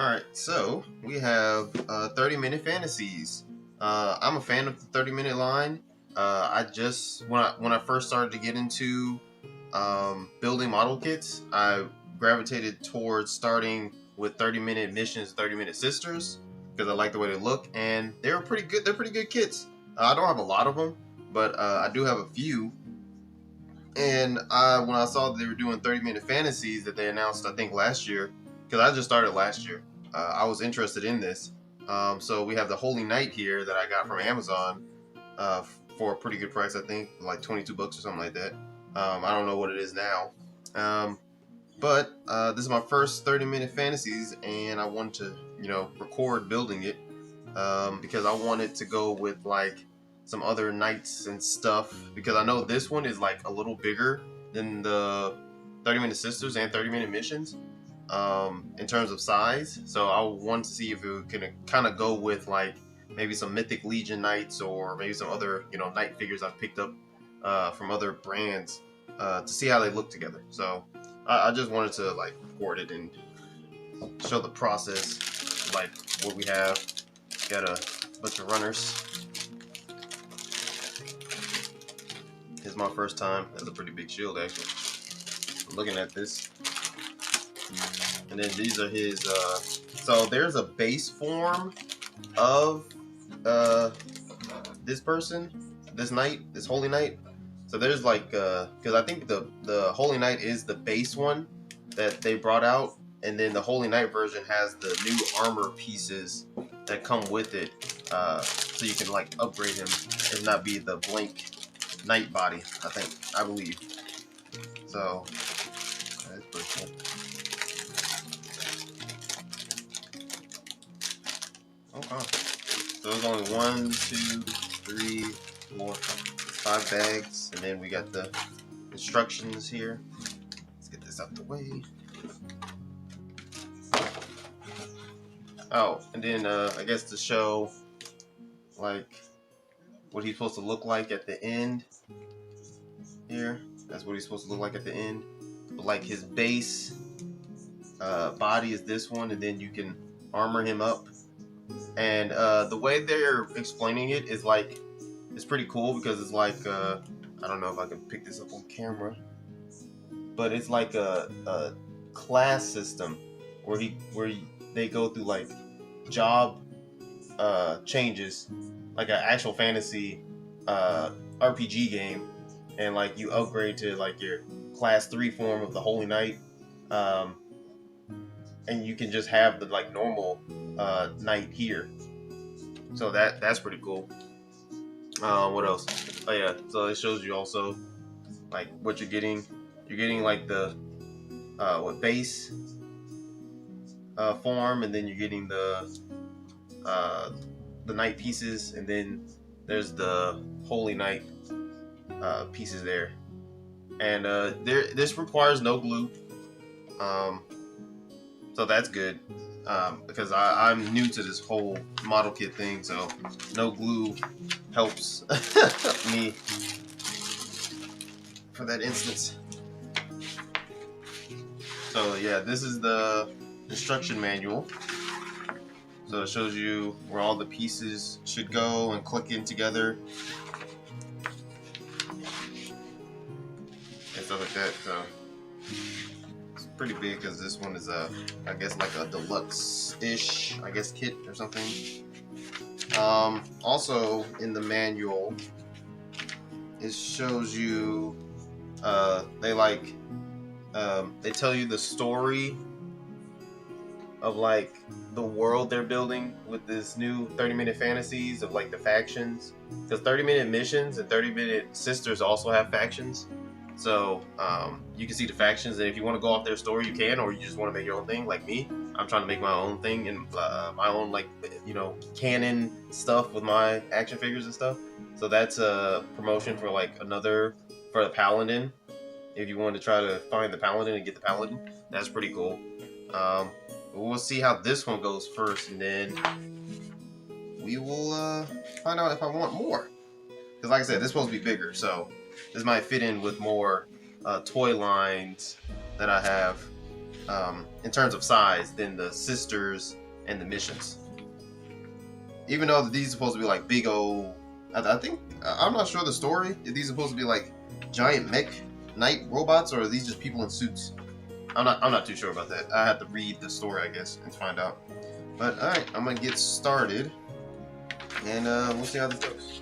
Alright, so we have 30-minute fantasies. I'm a fan of the 30-minute line. I just when I first started to get into building model kits, I gravitated towards starting with 30-minute missions, 30-minute sisters, because I like the way they look, and they were pretty good. They're pretty good kits. I don't have a lot of them, but I do have a few. And when I saw that they were doing 30-minute fantasies that they announced, I think last year, because I just started last year, I was interested in this. So we have the Holy Knight here that I got from Amazon for a pretty good price, I think, like 22 bucks or something like that. I don't know what it is now. But this is my first 30-minute fantasies, and I wanted to, record building it because I wanted to go with like some other knights and stuff, because I know this one is like a little bigger than the 30-minute sisters and 30-minute missions in terms of size. So I wanted to see if it could kind of go with like maybe some Mythic Legion knights, or maybe some other knight figures I've picked up from other brands to see how they look together. So I just wanted to like record it and show the process, like what we have. Got a bunch of runners. It's my first time. That's a pretty big shield, actually. I'm looking at this. And then these are his, so there's a base form of this person, this knight, this Holy Knight. So there's like, because I think the Holy Knight is the base one that they brought out. And then the Holy Knight version has the new armor pieces that come with it. So you can like upgrade him and not be the blank knight body, I believe. So that's pretty cool. Okay. So there's only 1, 2, 3, 4, 5 bags, and then we got the instructions here. Let's get this out the way. Oh, and then I guess to show like what he's supposed to look like at the end here. That's what he's supposed to look like at the end. But like his base body is this one, and then you can armor him up. And the way they're explaining it is like, it's pretty cool, because it's like I don't know if I can pick this up on camera, but it's like a class system where they go through like job changes, like an actual fantasy RPG game, and like you upgrade to like your class 3 form of the Holy Knight, and you can just have the like normal knight here. So that's pretty cool. What else? Oh yeah, so it shows you also like what you're getting. You're getting like the base form, and then you're getting the knight pieces, and then there's the Holy Knight pieces there. And this requires no glue, so that's good, because I'm new to this whole model kit thing, so no glue helps me for that instance. So yeah, this is the instruction manual. So it shows you where all the pieces should go and click in together and stuff like that. So it's pretty big, because this one is I guess like a deluxe-ish, kit or something. Also in the manual, it shows you they tell you the story of like the world they're building with this new 30-minute fantasies of like the factions, because 30-minute missions and 30-minute sisters also have factions. So you can see the factions, and if you want to go off their story, you can, or you just want to make your own thing. Like me, I'm trying to make my own thing, and my own like canon stuff with my action figures and stuff. So that's a promotion for like for the Paladin. If you want to try to find the Paladin and get the Paladin, that's pretty cool. We'll see how this one goes first, and then we will find out if I want more. Because like I said, this is supposed to be bigger, so this might fit in with more toy lines that I have. in terms of size than the sisters and the missions. Even though these are supposed to be like big old, I think I'm not sure the story. If these are supposed to be like giant mech knight robots, or are these just people in suits? I'm not too sure about that. I have to read the story, I guess, and find out. But all right, I'm gonna get started, and we'll see how this goes.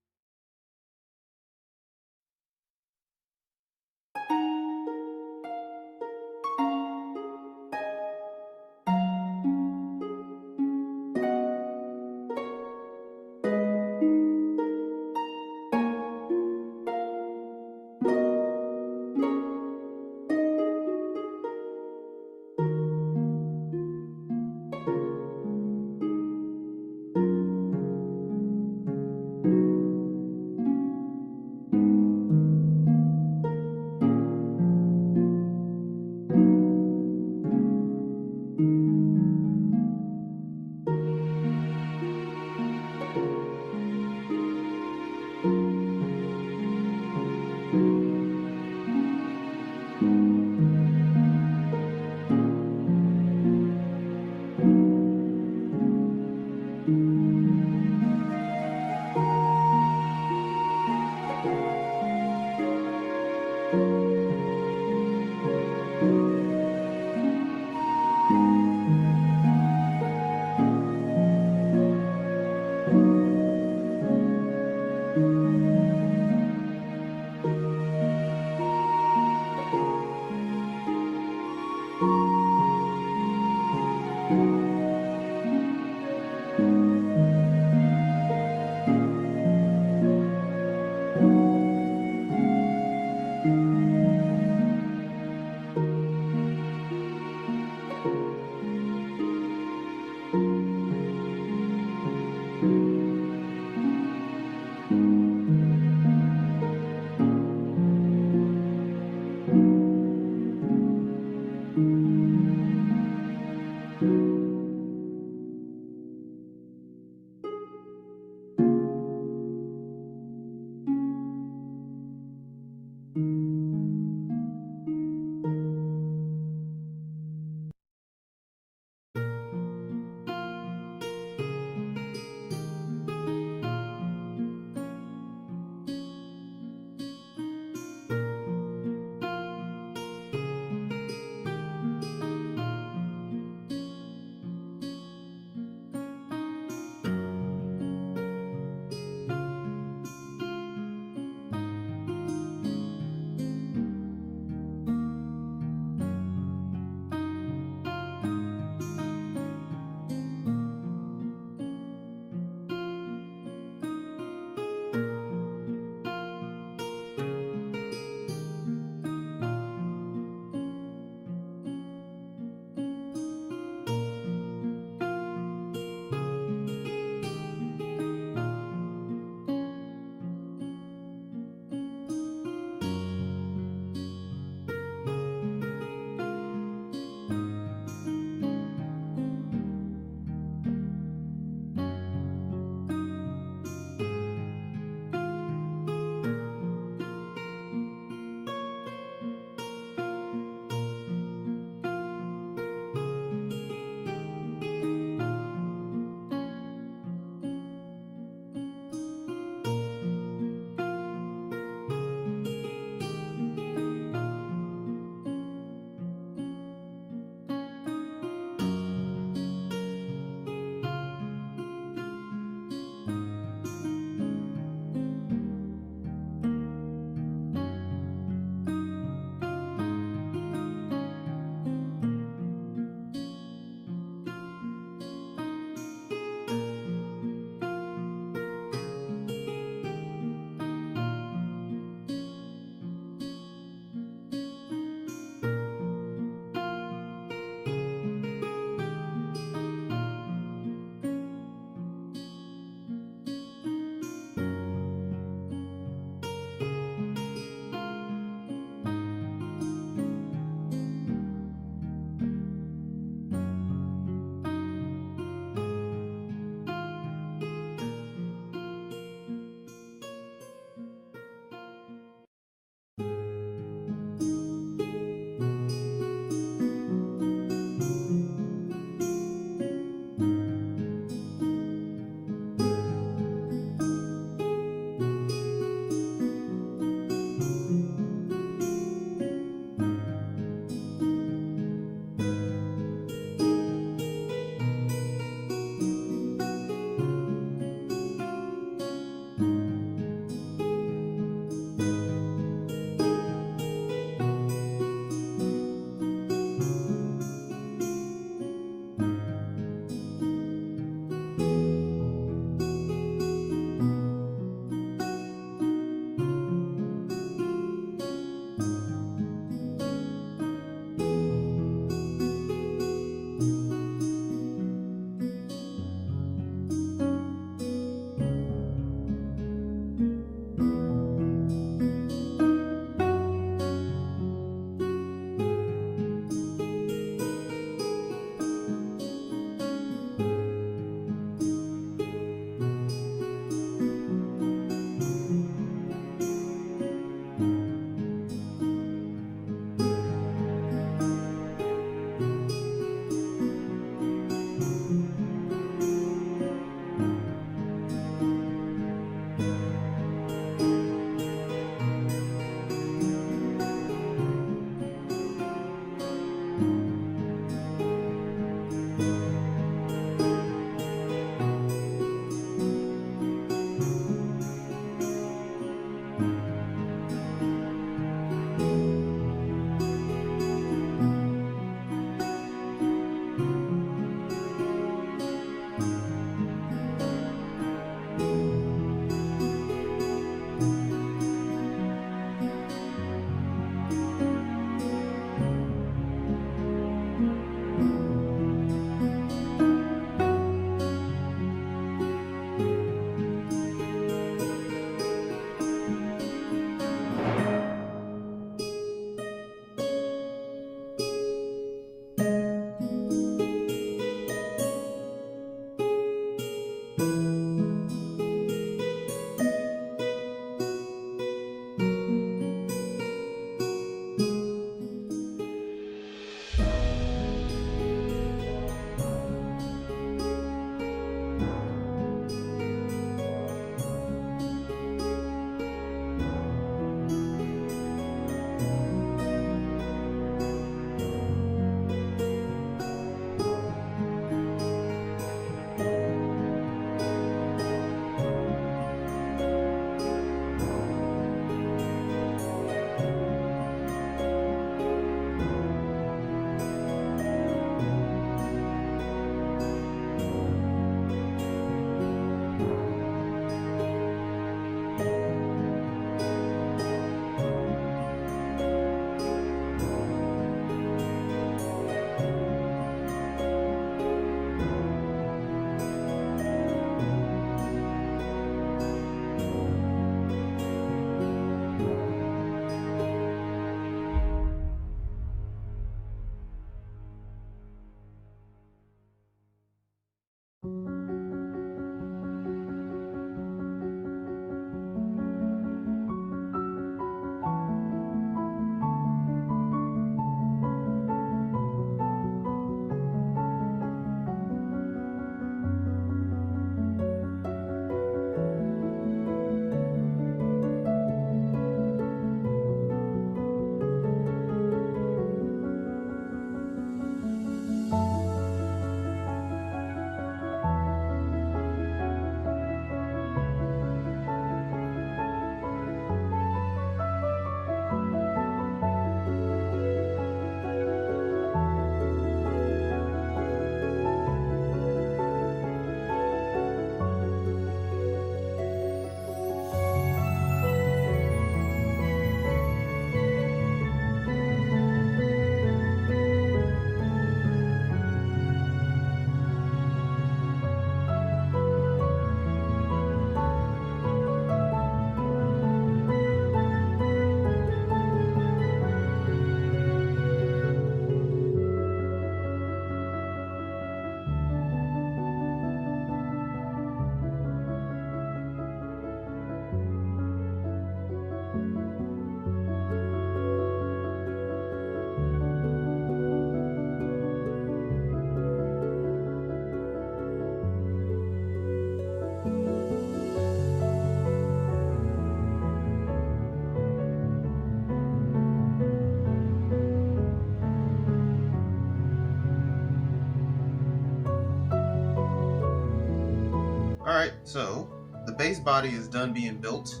Alright, so the base body is done being built.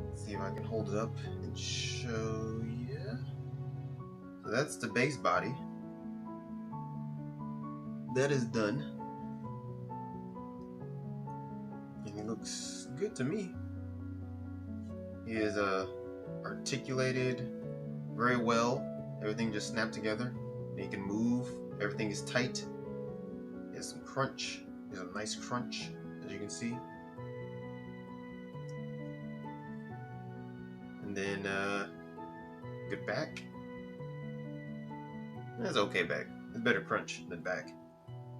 Let's see if I can hold it up and show you. So that's the base body. That is done. And he looks good to me. He is articulated very well. Everything just snapped together. And he can move. Everything is tight. He has some crunch. There's a nice crunch, as you can see. And then good back. That's okay back. It's better crunch than back.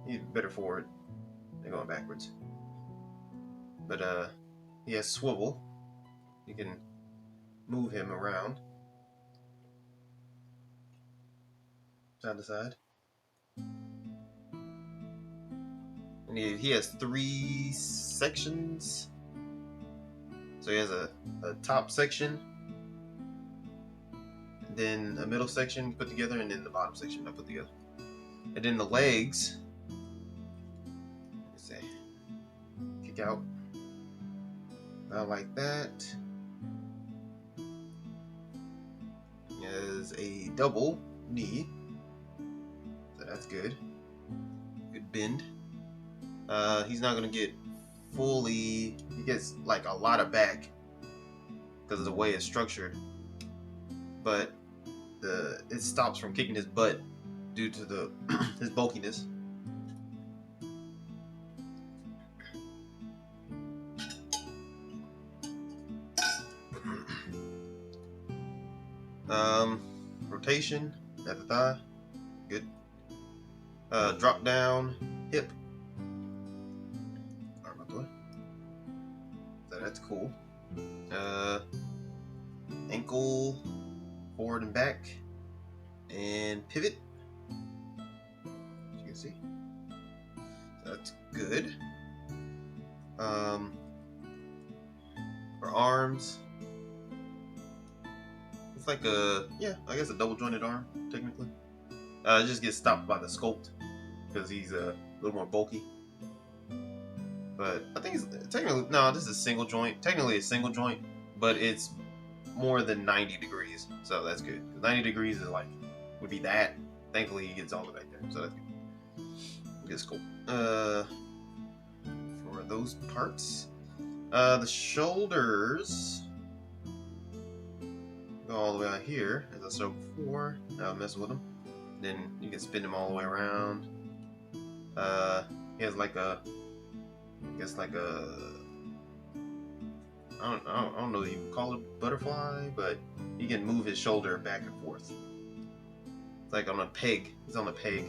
He's better forward than going backwards. But he has swivel. You can move him around side to side. And he has 3 sections. So he has a top section, and then a middle section put together, and then the bottom section I put together. And then the legs, let's see, kick out about like that. He has a double knee, so that's good. Good bend. He's not gonna get fully. He gets like a lot of back because of the way it's structured, but it stops from kicking his butt due to the his bulkiness. Rotation at the thigh, good. Drop down hip. So that's cool. Ankle forward and back, and pivot. As you can see, so that's good. For arms, it's like I guess a double jointed arm technically. It just gets stopped by the sculpt because he's a little more bulky. But I think it's technically, no, this is a single joint. Technically a single joint, but it's more than 90 degrees, so that's good. 90 degrees is like, would be that. Thankfully he gets all the way back there, so that's good. It's cool. For those parts, the shoulders go all the way out here, as I showed before. I'll mess with them. Then you can spin them all the way around. He has like a, I guess like a, I don't know if you call it a butterfly, but he can move his shoulder back and forth. It's like on a peg. He's on a peg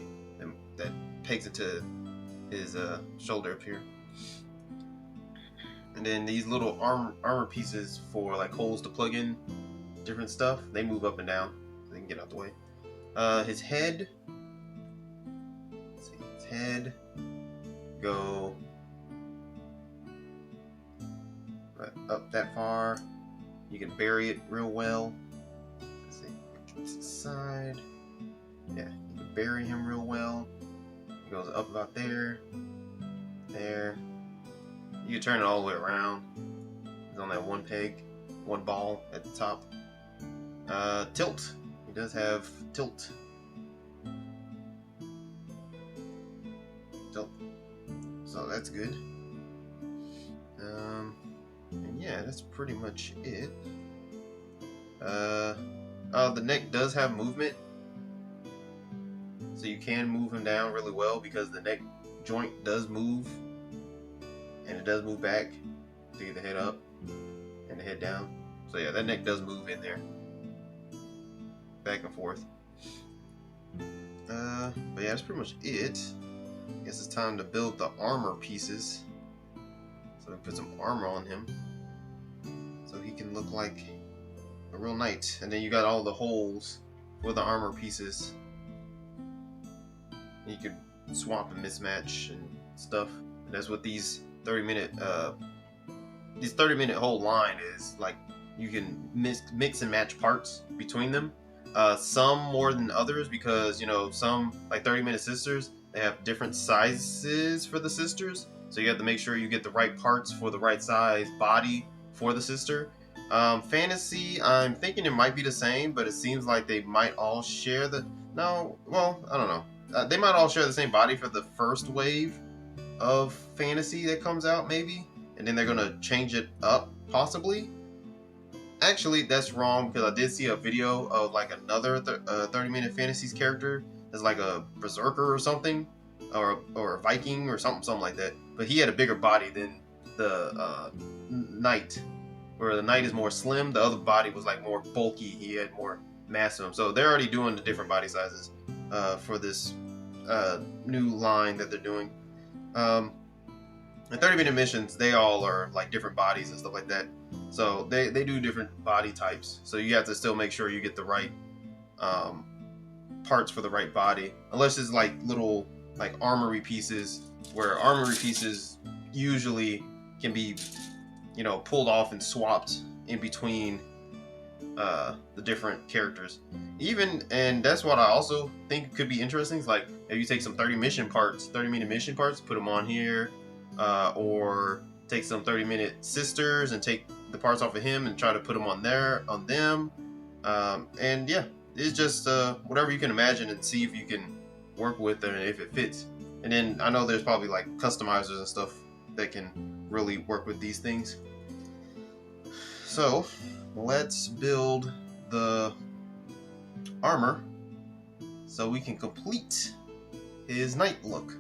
that pegs into his shoulder up here. And then these little armor pieces for like holes to plug in different stuff, they move up and down so they can get out the way. His head, let's see, his head go right up that far. You can bury it real well. Let's see, to the side. Yeah, you can bury him real well. It goes up about there, there. You can turn it all the way around. He's on that one peg, one ball at the top. Tilt. He does have tilt. Tilt. So that's good. And yeah, that's pretty much it. The neck does have movement. So you can move him down really well because the neck joint does move. And it does move back to get the head up and the head down. So yeah, that neck does move in there. Back and forth. But yeah, that's pretty much it. I guess it's time to build the armor pieces. So we put some armor on him so he can look like a real knight. And then you got all the holes for the armor pieces. You could swap and mismatch and stuff. And that's what these 30-minute whole line is like. You can mix and match parts between them. Some more than others because, you know, some like 30-minute sisters, they have different sizes for the sisters, So you have to make sure you get the right parts for the right size body for the sister. Fantasy, I'm thinking it might be the same, but it seems like they might all share the. No, well, I don't know. They might all share the same body for the first wave of fantasy that comes out, maybe, and then they're gonna change it up, possibly. Actually, that's wrong because I did see a video of like another 30-minute fantasies character as like a berserker or something, or a Viking or something like that. But he had a bigger body than the knight, where the knight is more slim. The other body was like more bulky. He had more mass to him. So they're already doing the different body sizes for this new line that they're doing. The 30-minute missions, they all are like different bodies and stuff like that. So they do different body types. So you have to still make sure you get the right parts for the right body. Unless it's like little like armory pieces, where armory pieces usually can be, you know, pulled off and swapped in between the different characters. And that's what I also think could be interesting. Is like if you take some 30-minute mission parts, put them on here. Or take some 30-minute sisters and take the parts off of him and try to put them on them. And yeah, it's just whatever you can imagine and see if you can work with it and if it fits. And then I know there's probably like customizers and stuff that can really work with these things. So let's build the armor so we can complete his knight look.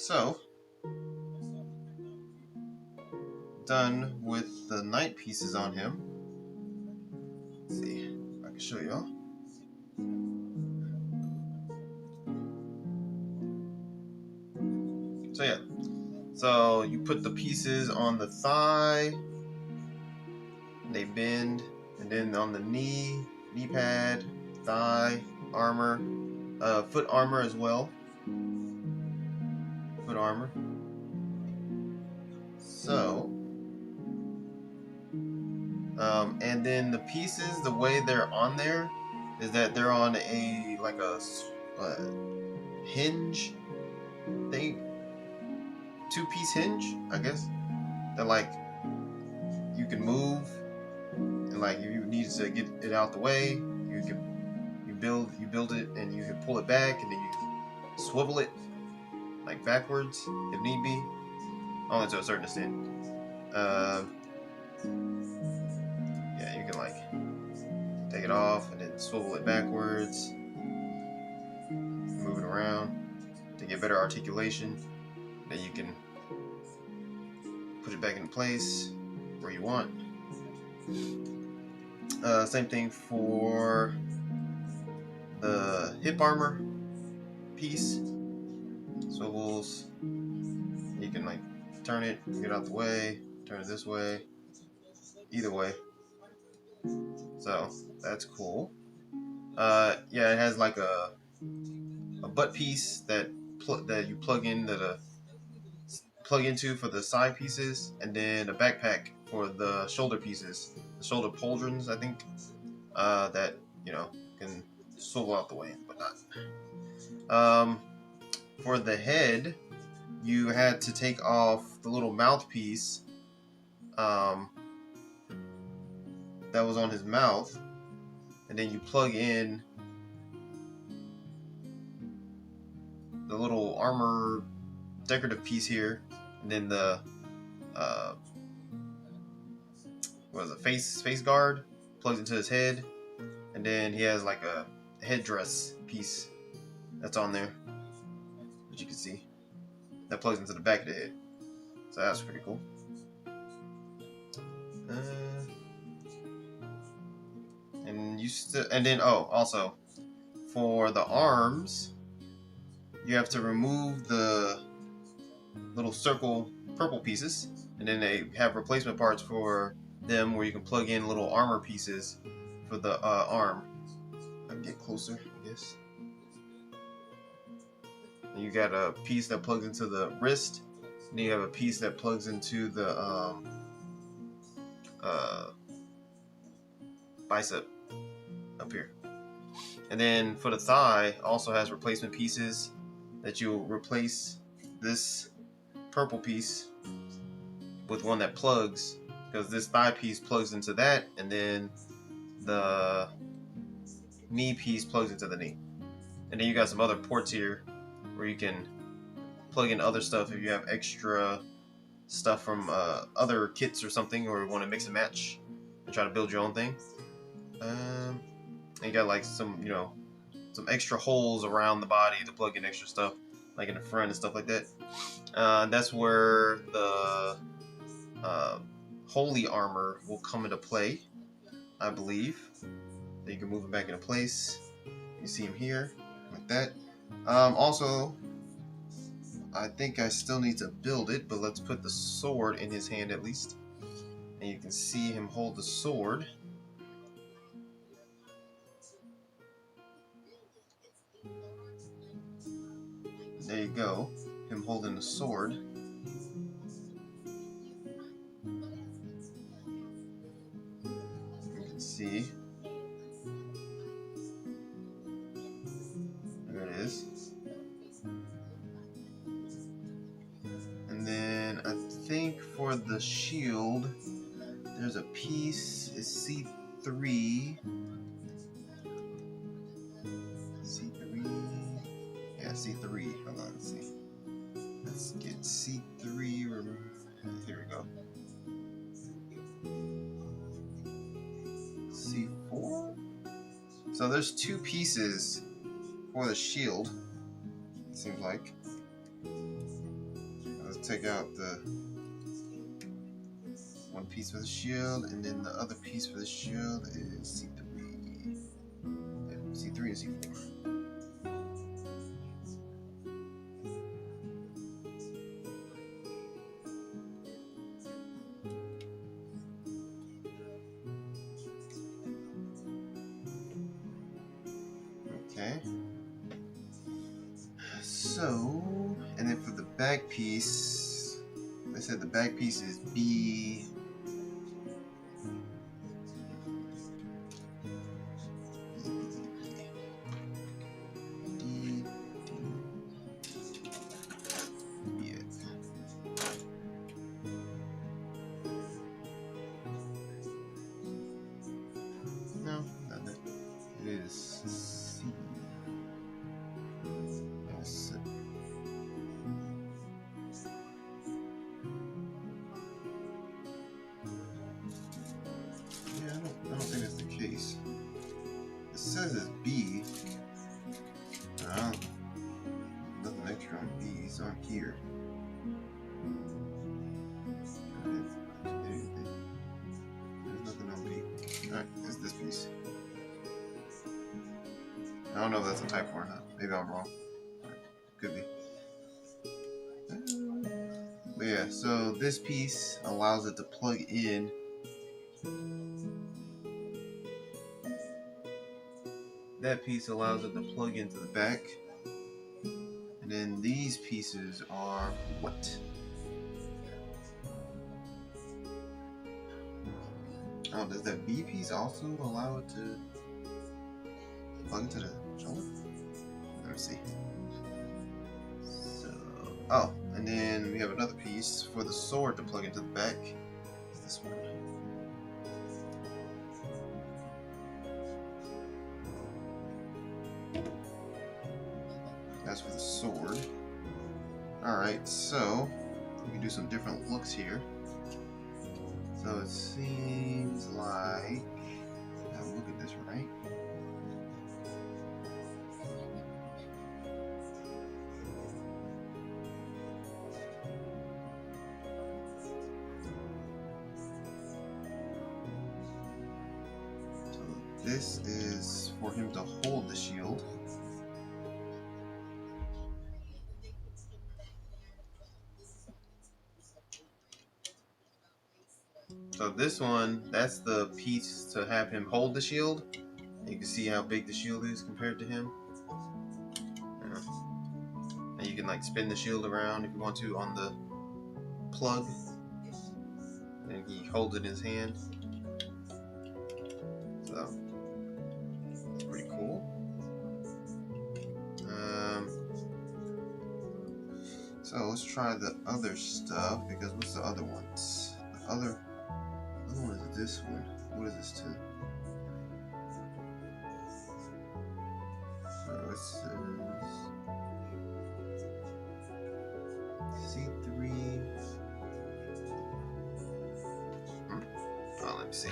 So, done with the knight pieces on him. Let's see if I can show y'all. So yeah, so you put the pieces on the thigh, they bend, and then on the knee pad, thigh, armor, foot armor as well. Foot armor. So, and then the pieces, the way they're on there is that they're on a like a hinge thing, two-piece hinge, I guess. That like you can move, and like if you need to get it out the way, you build it, and you can pull it back, and then you swivel it like backwards if need be, only to a certain extent. Yeah, you can like take it off and then swivel it backwards, move it around to get better articulation. Then you can put it back in place where you want. Same thing for the hip armor piece. Swivels. You can like turn it, get out the way, turn it this way, either way. So that's cool. Yeah, it has like a butt piece that you plug into for the side pieces, and then a backpack for the shoulder pieces, the shoulder pauldrons, I think, that can swivel out the way and whatnot. For the head, you had to take off the little mouthpiece that was on his mouth, and then you plug in the little armor decorative piece here, and then the face guard plugs into his head, and then he has like a headdress piece that's on there, as you can see, that plugs into the back of the head. So that's pretty cool. And then also for the arms, you have to remove the little circle purple pieces, and then they have replacement parts for them where you can plug in little armor pieces for the arm. I can get closer, I guess. And you got a piece that plugs into the wrist, and then you have a piece that plugs into the bicep up here. And then for the thigh, also has replacement pieces that you'll replace this purple piece with one that plugs, because this thigh piece plugs into that, and then the knee piece plugs into the knee. And then you got some other ports here where you can plug in other stuff if you have extra stuff from other kits or something, or want to mix and match and try to build your own thing. And you got like some extra holes around the body to plug in extra stuff, like in the front and stuff like that. That's where the holy armor will come into play, I believe. So you can move it back into place. You see him here, like that. Also, I think I still need to build it, but let's put the sword in his hand at least. And you can see him hold the sword. There you go, him holding the sword. You can see. There it is. And then I think for the shield, there's a piece, it's C3. Yeah, C3. Hold on, let's see. Let's get C3 removed. Here we go. C4? So there's two pieces for the shield, it seems like. take out the one piece for the shield, and then the other piece for the shield is C3. Yeah, C3 and C4. Okay. So, and then for the back piece, I said the back piece is B. D. Yeah. No, not that. It is C. Yes. Yeah, I don't think that's the case. It says it's B. Nothing extra on B. It's on here. There's nothing on B. Alright, it's this piece. I don't know if that's a typo or not. Maybe I'm wrong. Could be. But yeah, so this piece allows it to plug in. That piece allows it to plug into the back. And then these pieces are what? Oh, does that B piece also allow it to plug into the shoulder? Let me see. So, oh, and then we have another piece for the sword to plug into the back. It's this one. That's for the sword. Alright, so we can do some different looks here. So it seems like, now look at this, right? So this is for him to hold the shield. So this one, that's the piece to have him hold the shield. You can see how big the shield is compared to him. Yeah. And you can like spin the shield around if you want to on the plug. And he holds it in his hand. So that's pretty cool. So let's try the other stuff, because what's the other ones? The other one is this one. What is this to? So it says C3. Oh, let me see.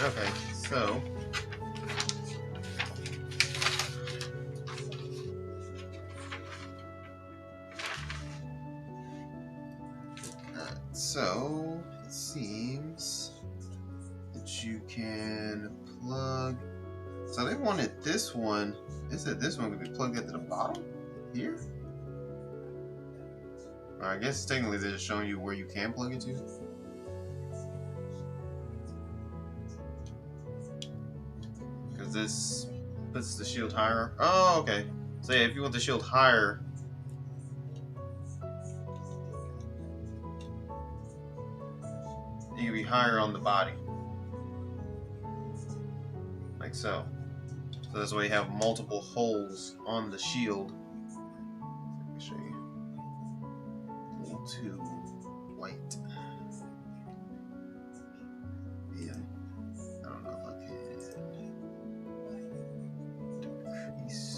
Okay, so it seems that you can plug. So they wanted this one. They said this one could be plugged into the bottom here. Or I guess technically they're just showing you where you can plug it to. Because this puts the shield higher. Oh, okay. So yeah, if you want the shield higher, it can be higher on the body. Like so. So that's why you have multiple holes on the shield. Let me show you. A little too white. Yeah. I don't know if I can decrease.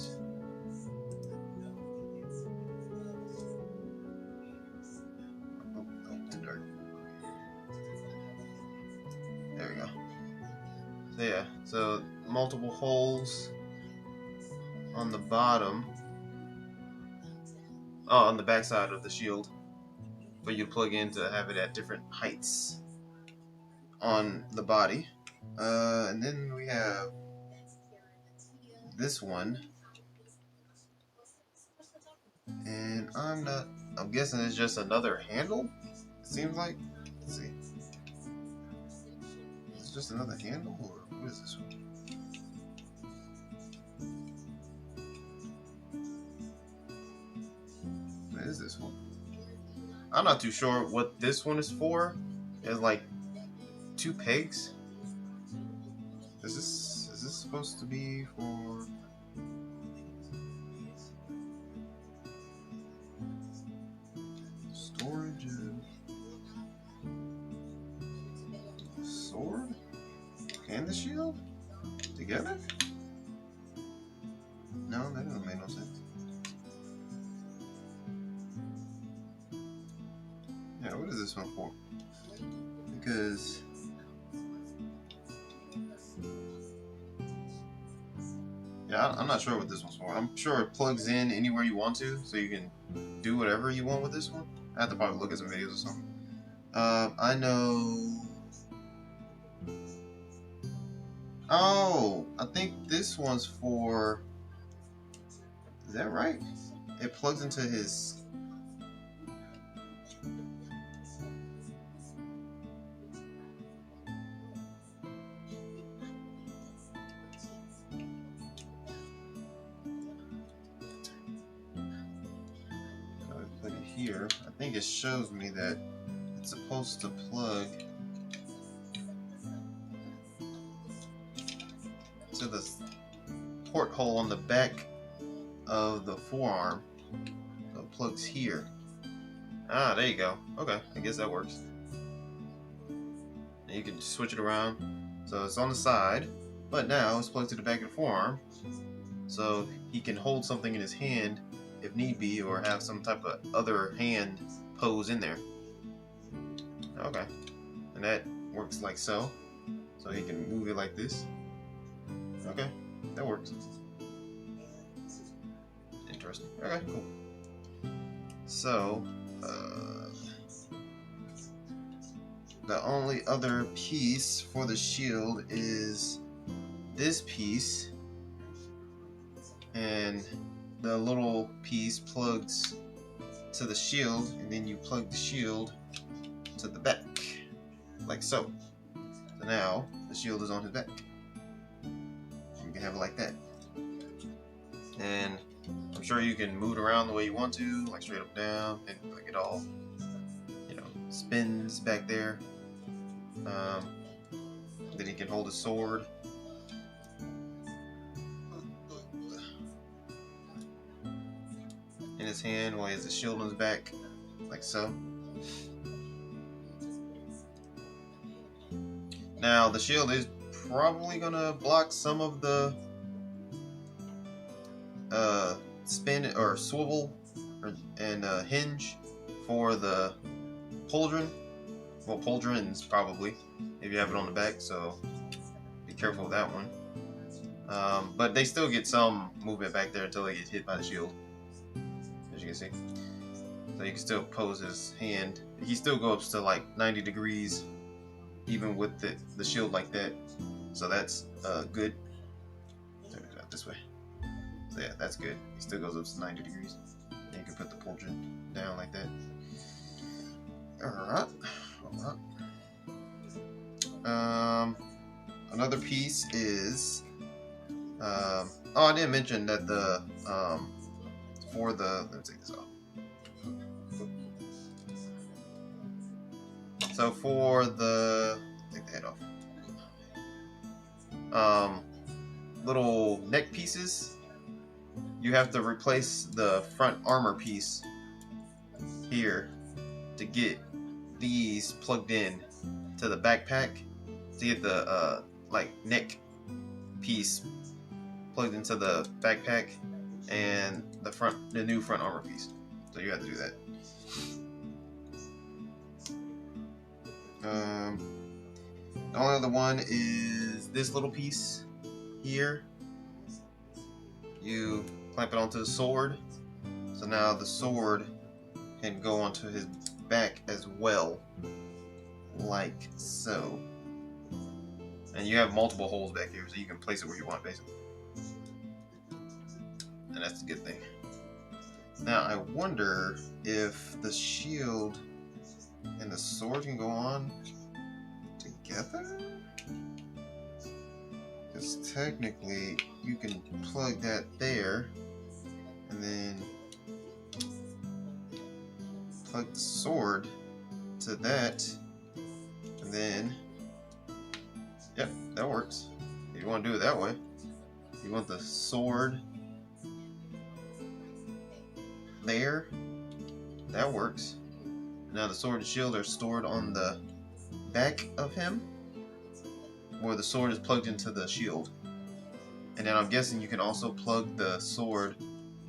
So yeah, so multiple holes on the bottom, on the back side of the shield for you to plug in to have it at different heights on the body. And then we have this one, and I'm guessing it's just another handle. It seems like. Let's see. Is it just another handle, or what is this one? What is this one? I'm not too sure what this one is for. It's like 2 pegs. Is this supposed to be for? Storage of sword and the shield together? No, that doesn't make no sense. Yeah, what is this one for? Because yeah, I'm not sure what this one's for. I'm sure it plugs in anywhere you want to, so you can do whatever you want with this one. I have to probably look at some videos or something. I know. Oh, I think this one's for. Is that right? It plugs into his. Put it here. I think it shows me that it's supposed to plug to the porthole on the back of the forearm. So it plugs here. Ah, there you go. Okay, I guess that works. And you can switch it around. So it's on the side, but now it's plugged to the back of the forearm. So he can hold something in his hand if need be, or have some type of other hand pose in there. Okay. And that works like so. So he can move it like this. Okay, that works. Interesting. Okay, cool. So, the only other piece for the shield is this piece, and the little piece plugs to the shield, and then you plug the shield to the back, like so. So now the shield is on his back. You can have it like that, and I'm sure you can move it around the way you want to, like straight up, down, and like it all, spins back there. Then he can hold his sword. In his hand while he has the shield on his back, like so. Now the shield is probably gonna block some of the spin or swivel and hinge for the pauldron. Well, pauldrons probably, if you have it on the back, so be careful with that one. But they still get some movement back there until they get hit by the shield, as you can see. So you can still pose his hand. He still goes up to like 90 degrees, even with the shield like that. So that's good. Turn it out this way. So yeah, that's good. He still goes up to 90 degrees. And you can put the pauldron down like that. Alright. Another piece is I didn't mention that for the, let me take this off. So for the, take the head off. Little neck pieces, you have to replace the front armor piece here to get these plugged in to the backpack, to get the like neck piece plugged into the backpack and the new front armor piece. So you have to do that. The only other one is this little piece here, you clamp it onto the sword. So now the sword can go onto his back as well, like so. And you have multiple holes back here, so you can place it where you want, basically. And that's a good thing. Now, I wonder if the shield and the sword can go on together? Because technically, you can plug that there, and then plug the sword to that, and then, yep, that works. If you want to do it that way, you want the sword there, that works. Now the sword and shield are stored on the back of him, where the sword is plugged into the shield. And then I'm guessing you can also plug the sword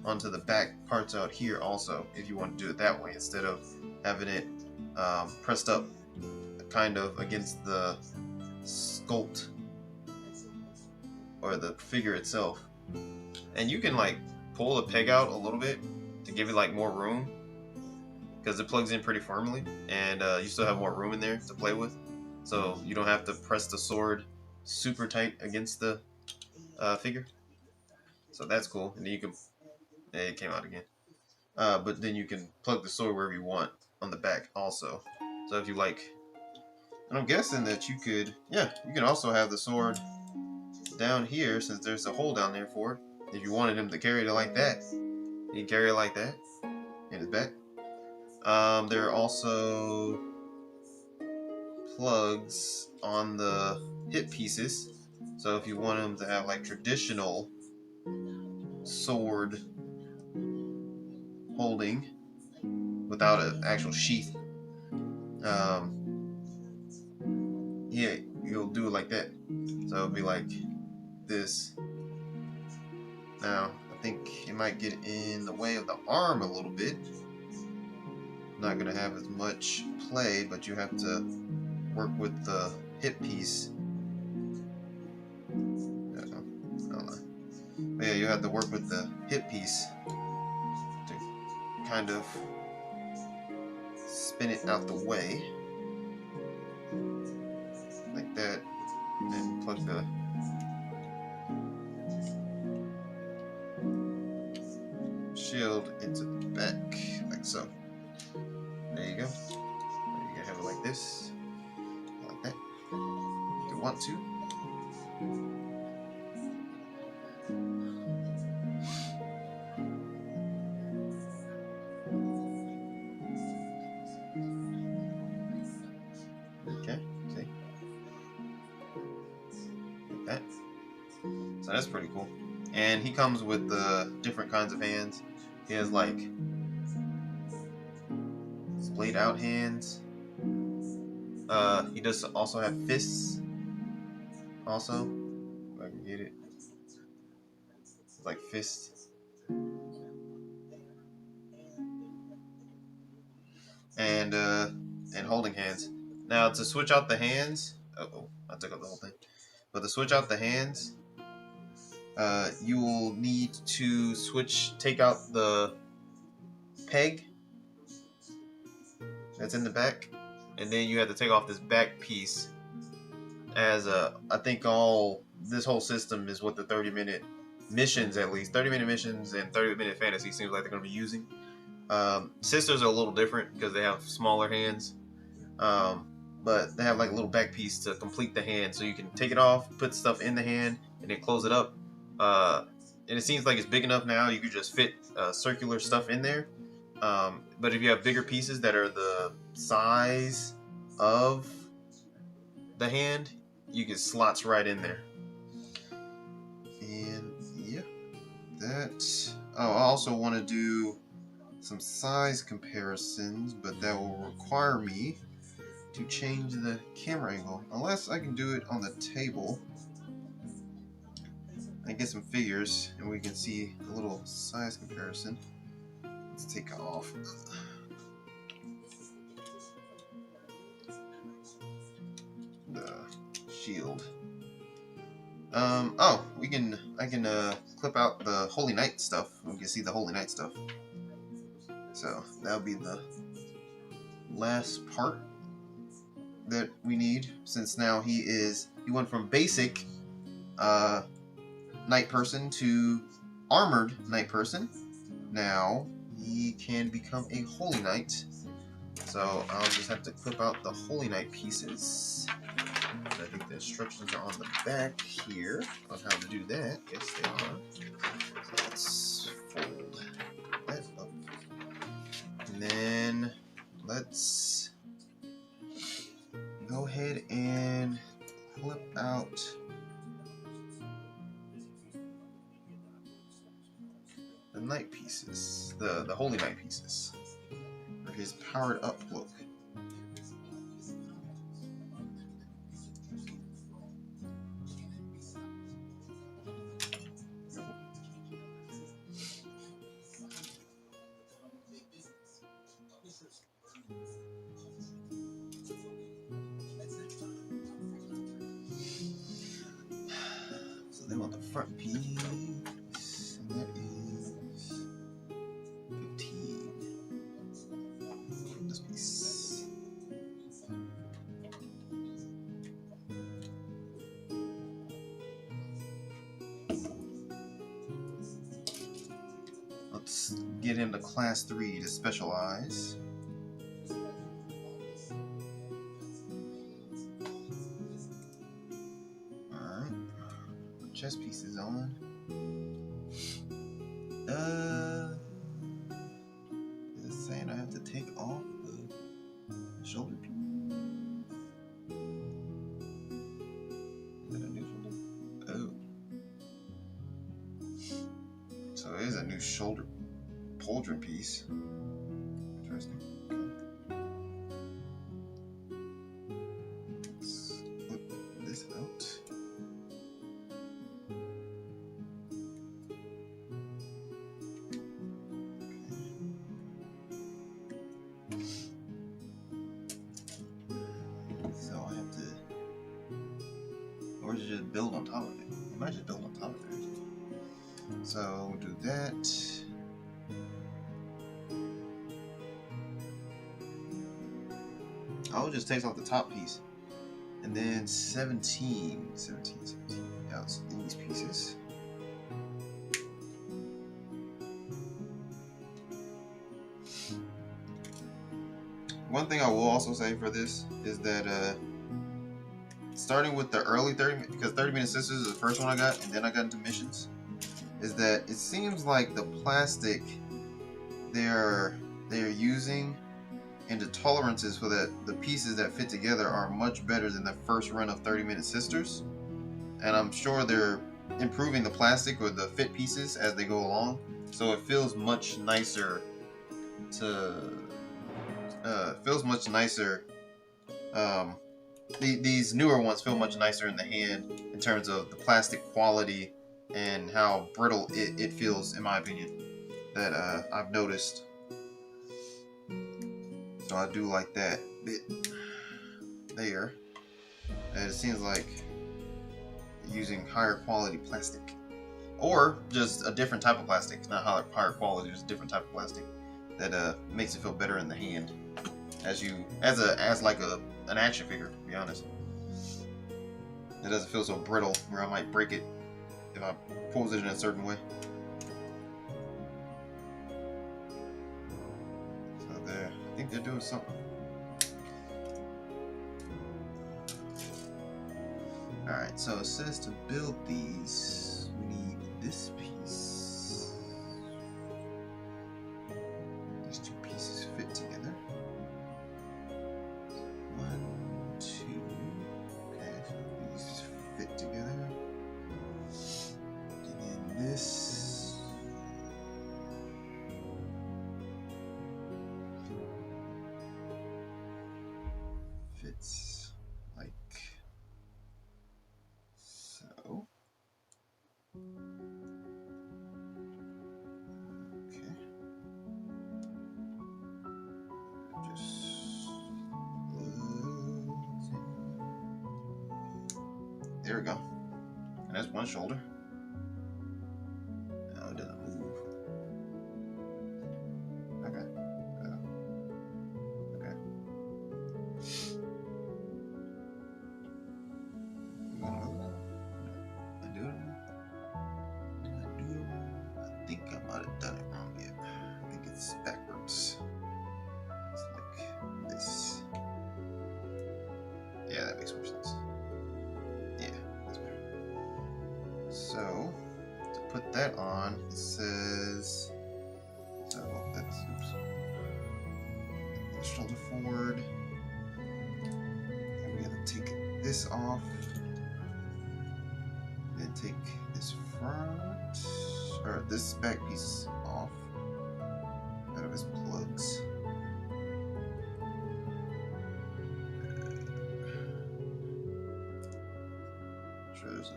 onto the back parts out here also, if you want to do it that way, instead of having it pressed up kind of against the sculpt or the figure itself. And you can like pull the peg out a little bit to give it like more room, because it plugs in pretty firmly, and you still have more room in there to play with, so you don't have to press the sword super tight against the figure. So that's cool. And then you can, it came out again. But then you can plug the sword wherever you want on the back also. So if you like, and I'm guessing that you could, yeah, you can also have the sword down here, since there's a hole down there for it. If you wanted him to carry it like that, you can carry it like that in his back. There are also plugs on the hip pieces, so if you want them to have like traditional sword holding without an actual sheath, yeah, you'll do it like that. So it'll be like this. Now I think it might get in the way of the arm a little bit. Not gonna have as much play, but you have to work with the hip piece. I don't know. But yeah, you have to work with the hip piece to kind of spin it out the way, like that, and then plug the shield into the back, like so. There you go. You can have it like this, like that, if you want to. Okay, see? Like that. So that's pretty cool. And he comes with the different kinds of hands. He has like splayed out hands. He does also have fists. Also, if I can get it, it's like fists. And holding hands. Now to switch out the hands, I took up the whole thing. But to switch out the hands, you will need to take out the peg that's in the back, and then you have to take off this back piece. As I think this whole system is what the 30-minute missions, at least 30-minute missions and 30-minute fantasy, seems like they're going to be using. Sisters are a little different because they have smaller hands, but they have like a little back piece to complete the hand, so you can take it off, put stuff in the hand, and then close it up. And it seems like it's big enough now you could just fit circular stuff in there. But if you have bigger pieces that are the size of the hand, you can slots right in there. And yeah, that. Oh, I also want to do some size comparisons, but that will require me to change the camera angle, unless I can do it on the table and get some figures and we can see a little size comparison. Let's take off the shield. Oh, I can clip out the Holy Night stuff. We can see the Holy Night stuff. So that'll be the last part that we need, since now he went from basic Knight person to armored Knight person. Now he can become a Holy Knight. So I'll just have to clip out the Holy Knight pieces. I think the instructions are on the back here on how to do that. Yes, they are. So let's fold that up. And then let's go ahead and clip out the Knight pieces, the Holy Knight pieces, for his powered up look. So then on the front piece, and that is 15. This piece. Let's get him to class 3 to specialize. Alright. Chest pieces on. Is it saying I have to take off the shoulder piece? Is that a new shoulder? Oh. So it is a new shoulder pauldron piece. Interesting. Let's flip this out. So I have to, or just build on top of it. I might just build on top of it. So we'll do that. I'll just take off the top piece. And then 17. Yeah, it's in these pieces. One thing I will also say for this is that starting with the early 30, because 30-Minute Sisters is the first one I got, and then I got into missions, is that it seems like the plastic they're using and the tolerances for the pieces that fit together are much better than the first run of 30-Minute Sisters. And I'm sure they're improving the plastic or the fit pieces as they go along, so it feels much nicer these newer ones feel much nicer in the hand in terms of the plastic quality and how brittle it feels, in my opinion, that I've noticed. So I do like that bit there. And it seems like using higher quality plastic, or just a different type of plastic, not higher quality, just a different type of plastic that makes it feel better in the hand as like an action figure, to be honest. It doesn't feel so brittle where I might break it if I pose it in a certain way. So there, I think they're doing something. Alright, so it says to build these, we need this piece. These two pieces fit together. 1, 2. Okay, so these fit together. And then this. Fits like so. Okay. Just there we go. And that's one shoulder. No, it doesn't move. Okay. Okay. You wanna move? I do it. I think I might have done it wrong yet. I think it's backwards. It's like this. Yeah, that makes more sense. Yeah, that's better. So, to put that on, it says, so that's, oops, the shoulder forward, and we have to take this off, then take this front, or this back piece off, out of his plugs. Sure, there's a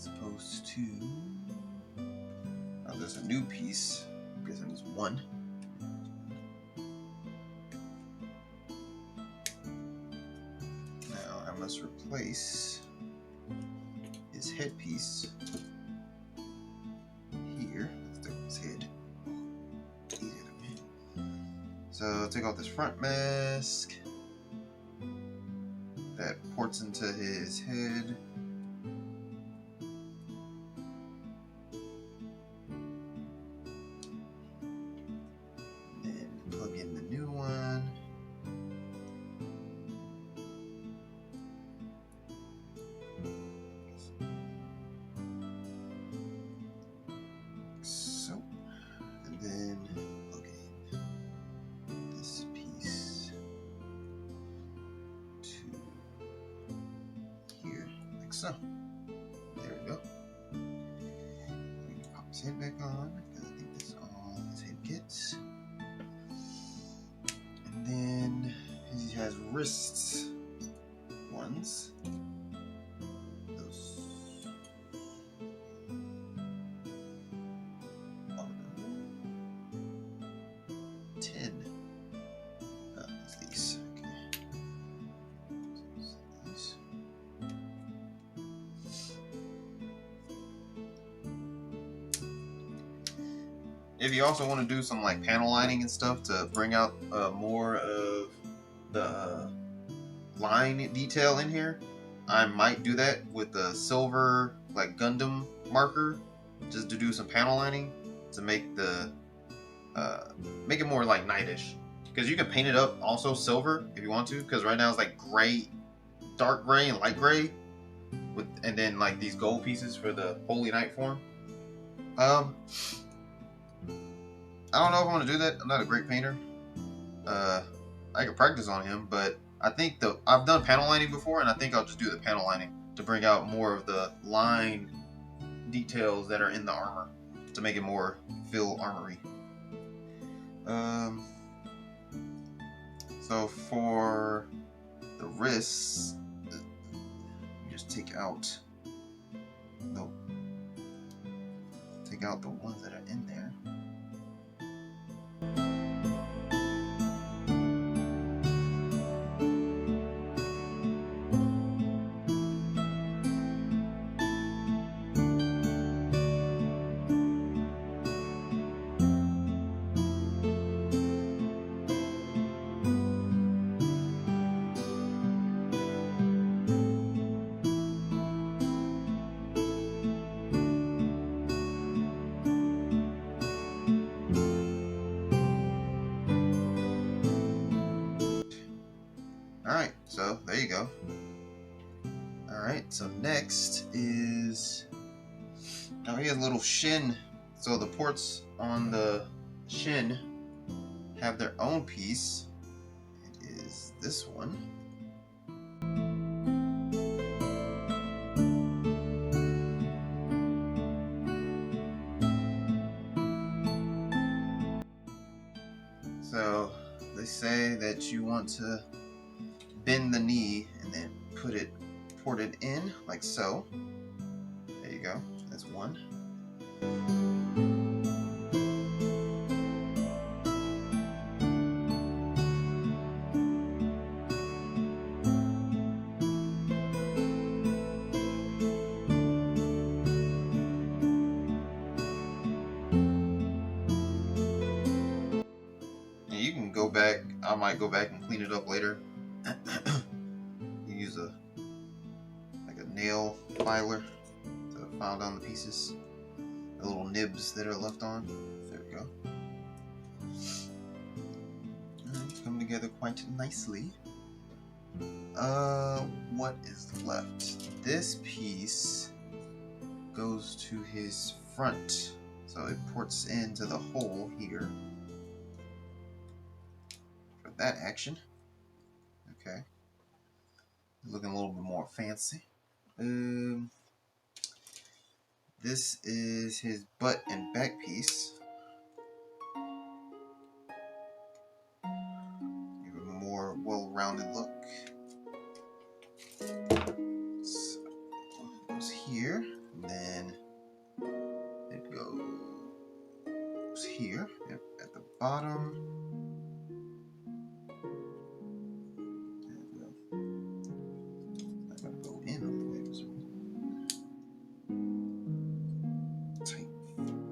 supposed to, oh, there's a new piece, because it needs one. Now I must replace his headpiece here. Let's take his head. So take off this front mask that ports into his head. So, there we go. head back on, because I think that's all his head gets. And then he has wrists ones. Those. Oh, 10. It's these. If you also want to do some like panel lining and stuff to bring out more of the line detail in here, I might do that with the silver like Gundam marker, just to do some panel lining to make the make it more like knightish. Because you can paint it up also silver if you want to, because right now it's like gray, dark gray and light gray, with and then like these gold pieces for the Holy Knight form. I don't know if I want to do that. I'm not a great painter. I could practice on him, but I think I've done panel lining before, and I think I'll just do the panel lining to bring out more of the line details that are in the armor to make it more feel armory. So for the wrists, you just take out the ones that are in there. Alright, so there you go. Alright, so next is... Now he has a little shin. So the ports on the shin have their own piece. It is this one. So they say that you want to bend the knee and then port it in like so. There you go. That's one. And you can go back. I might go back and clean it up later. You use a nail filer to file down the pieces, the little nibs that are left on. There we go. Come together quite nicely. What is left? This piece goes to his front, so it ports into the hole here for that action. Okay, looking a little bit more fancy. This is his butt and back piece. Give him a more well-rounded look. So it goes here, and then it goes here at the bottom.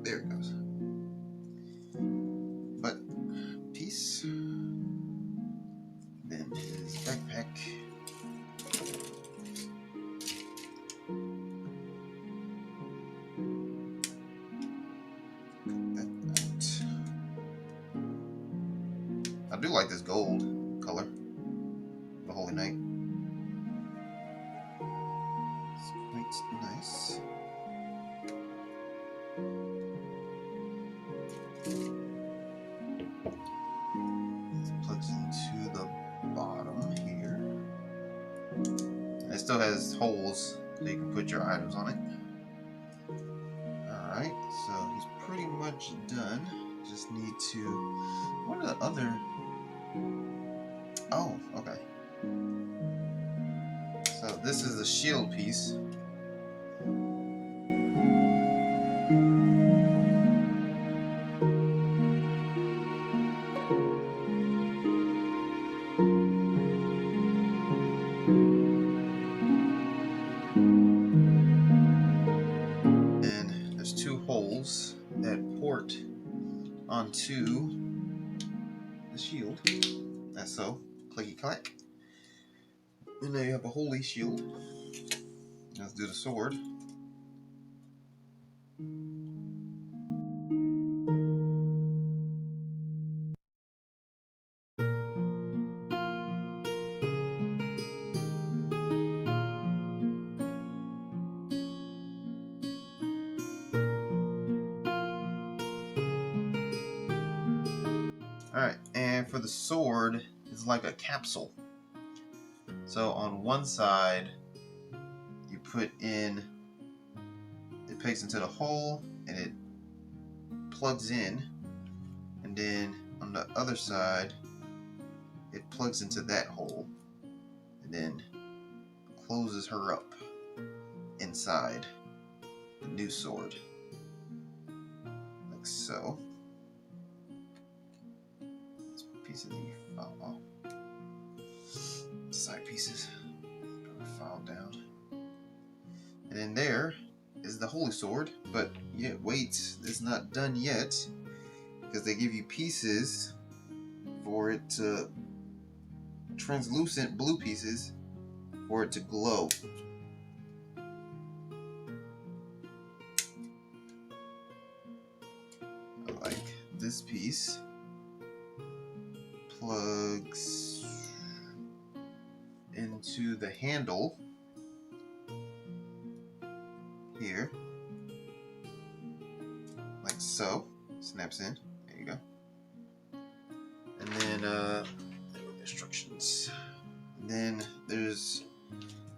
There it goes. Butt piece. Then his backpack. Cut that out. I do like this gold color. The Holy Knight. It's quite nice. Plugs into the bottom here. And it still has holes so you can put your items on it. Alright, so he's pretty much done. Just need to... What are the other... Oh, okay. So this is the shield piece. And there's two holes that port onto the shield. That's so. Clicky clack. And now you have a holy shield. Let's do the sword. Alright, and for the sword, it's like a capsule. So on one side, you put in, it takes into the hole, and it plugs in. And then on the other side, it plugs into that hole. And then closes her up inside the new sword. Like so. Pieces that you file off. Side pieces. File down. And then there is the holy sword. But yeah, wait, it's not done yet. Because they give you pieces for it to, translucent blue pieces for it to glow. Like this piece plugs into the handle here, like so. Snaps in. There you go. And then instructions. And then there's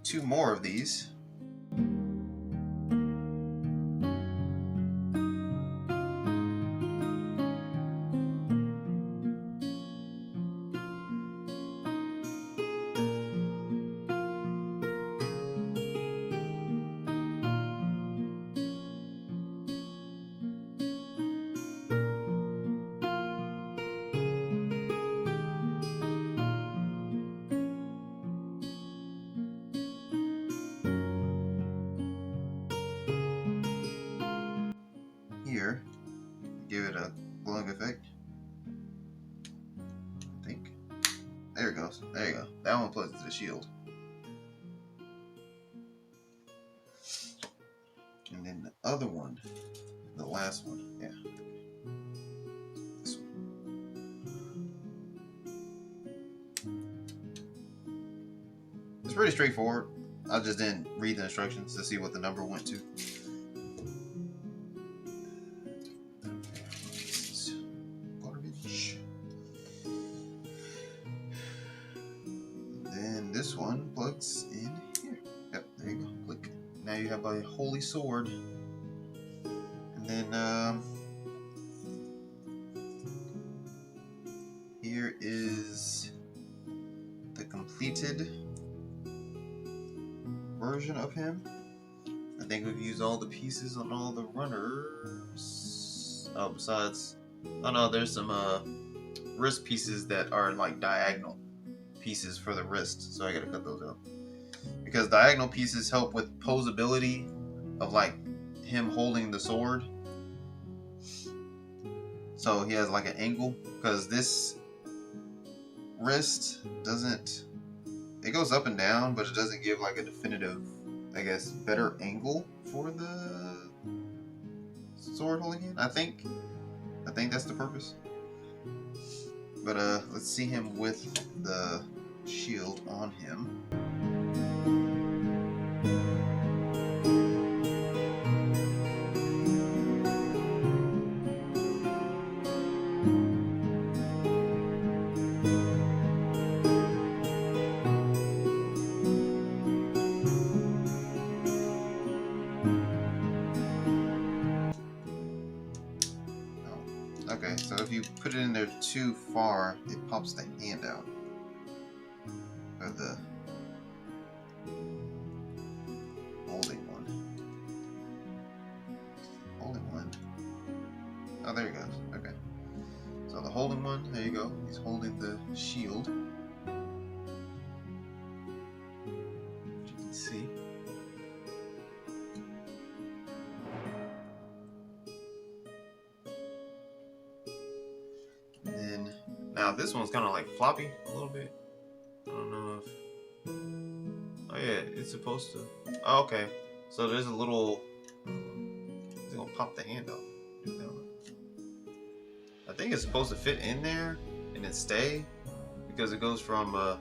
two more of these. Here, give it a glowing effect. I think. There it goes. There you go. That one plugs into the shield. And then the other one, the last one, yeah. This one. It's pretty straightforward. I just didn't read the instructions to see what the number went to. This one plugs in here. Yep, there you go. Click. Now you have a holy sword. And then here is the completed version of him. I think we've used all the pieces on all the runners. Oh, besides, oh no, there's some wrist pieces that are like diagonal pieces for the wrist, so I gotta cut those out because diagonal pieces help with posability of like him holding the sword, so he has like an angle, because this wrist doesn't, it goes up and down, but it doesn't give like a definitive, I guess, better angle for the sword holding it. I think that's the purpose. But let's see him with the shield on him. too far, it pops the hand out. Or the holding one. Holding one. Oh, there he goes. Okay. So the holding one, there you go. He's holding the shield. You can see. And then, now this one's kind of like floppy a little bit. I don't know if... Oh yeah, it's supposed to... Oh, okay. So there's a little... It's gonna pop the hand out. I think it's supposed to fit in there and then stay, because it goes from a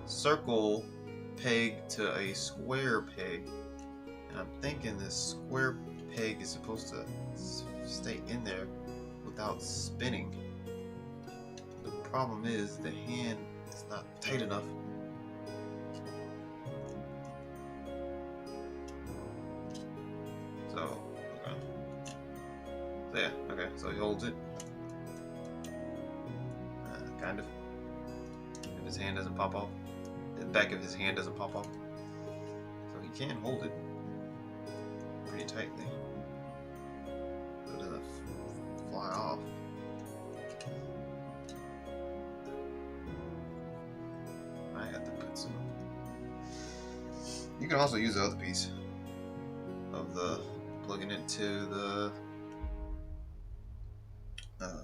circle peg to a square peg, and I'm thinking this square peg is supposed to stay in there without spinning. The problem is the hand is not tight enough. So, okay. So yeah, okay, so he holds it. Kind of. If his hand doesn't pop off. The back of his hand doesn't pop off. So he can hold it pretty tightly. So it doesn't fly off. I have to put some... You can also use the other piece of the plugging it to the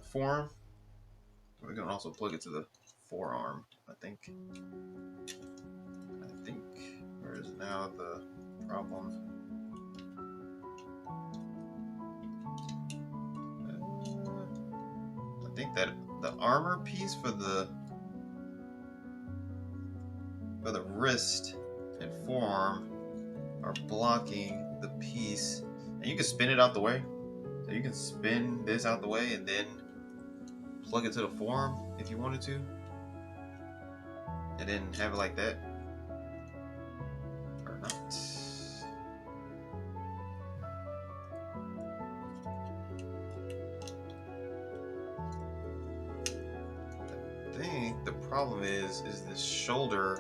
forearm. We can also plug it to the forearm, I think. Where is now the problem? I think that the armor piece for the wrist and forearm are blocking the piece, and you can spin it out the way. So you can spin this out the way and then plug it to the forearm if you wanted to, and then have it like that, or not. I think the problem is the shoulder.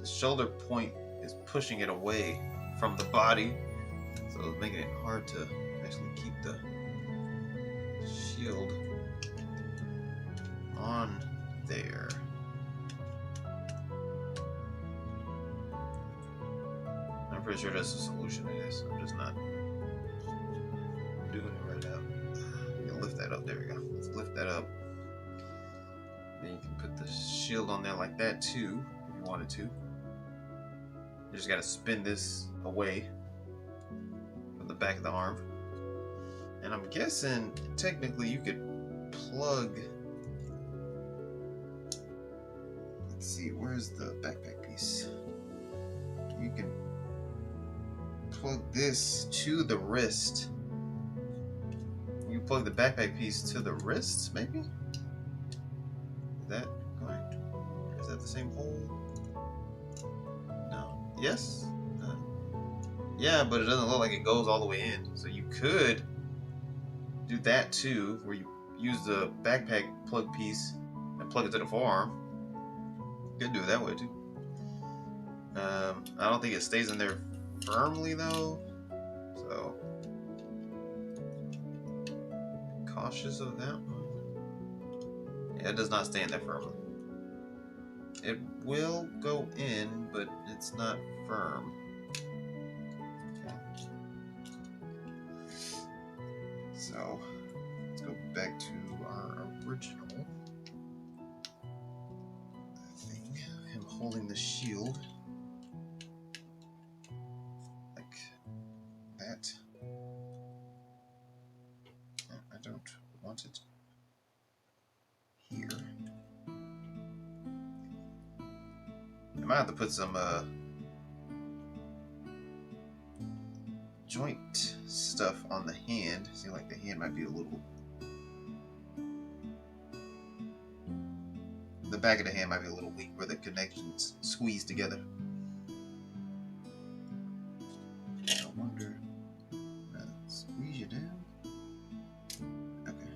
The shoulder point is pushing it away from the body, so it's making it hard to actually keep the shield on there. I'm pretty sure that's the solution to this. I'm just not doing it right now. You can lift that up. There we go. Let's lift that up. Then you can put the shield on there like that too, if you wanted to. You just gotta spin this away from the back of the arm. And I'm guessing technically you could plug... Let's see, where's the backpack piece? You can plug this to the wrist. You can plug the backpack piece to the wrist, maybe? Is that correct? Is that the same hole? No. Yes? Yeah, but it doesn't look like it goes all the way in. So you could do that too, where you use the backpack plug piece and plug it to the forearm. You could do it that way too. I don't think it stays in there firmly though, so cautious of that one. Yeah, it does not stay in there firmly. It will go in, but it's not firm. Okay. So let's go back to our original thing, him holding the shield like that. I don't want it here. I might have to put some joint stuff on the hand. See, like the hand might be a little... The back of the hand might be a little weak where the connections squeeze together. I wonder... Squeeze you down? Okay.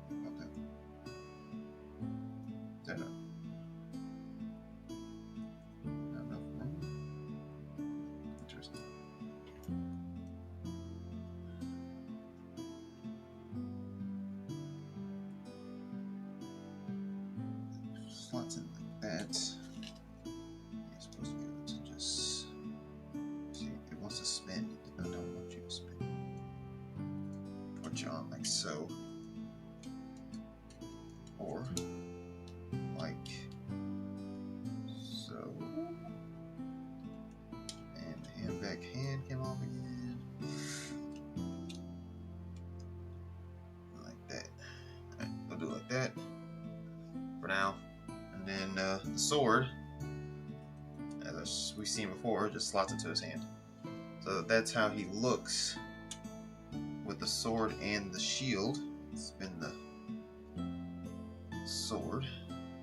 About that. slots in like that. You're supposed to be able to just see if it wants to spin. I don't want you to spin. Put you on like so, or like so, and the hand back hand came off again, like that. Alright, we'll do it like that for now, and then the sword, as we've seen before, just slots into his hand. So that's how he looks with the sword and the shield. Spin the sword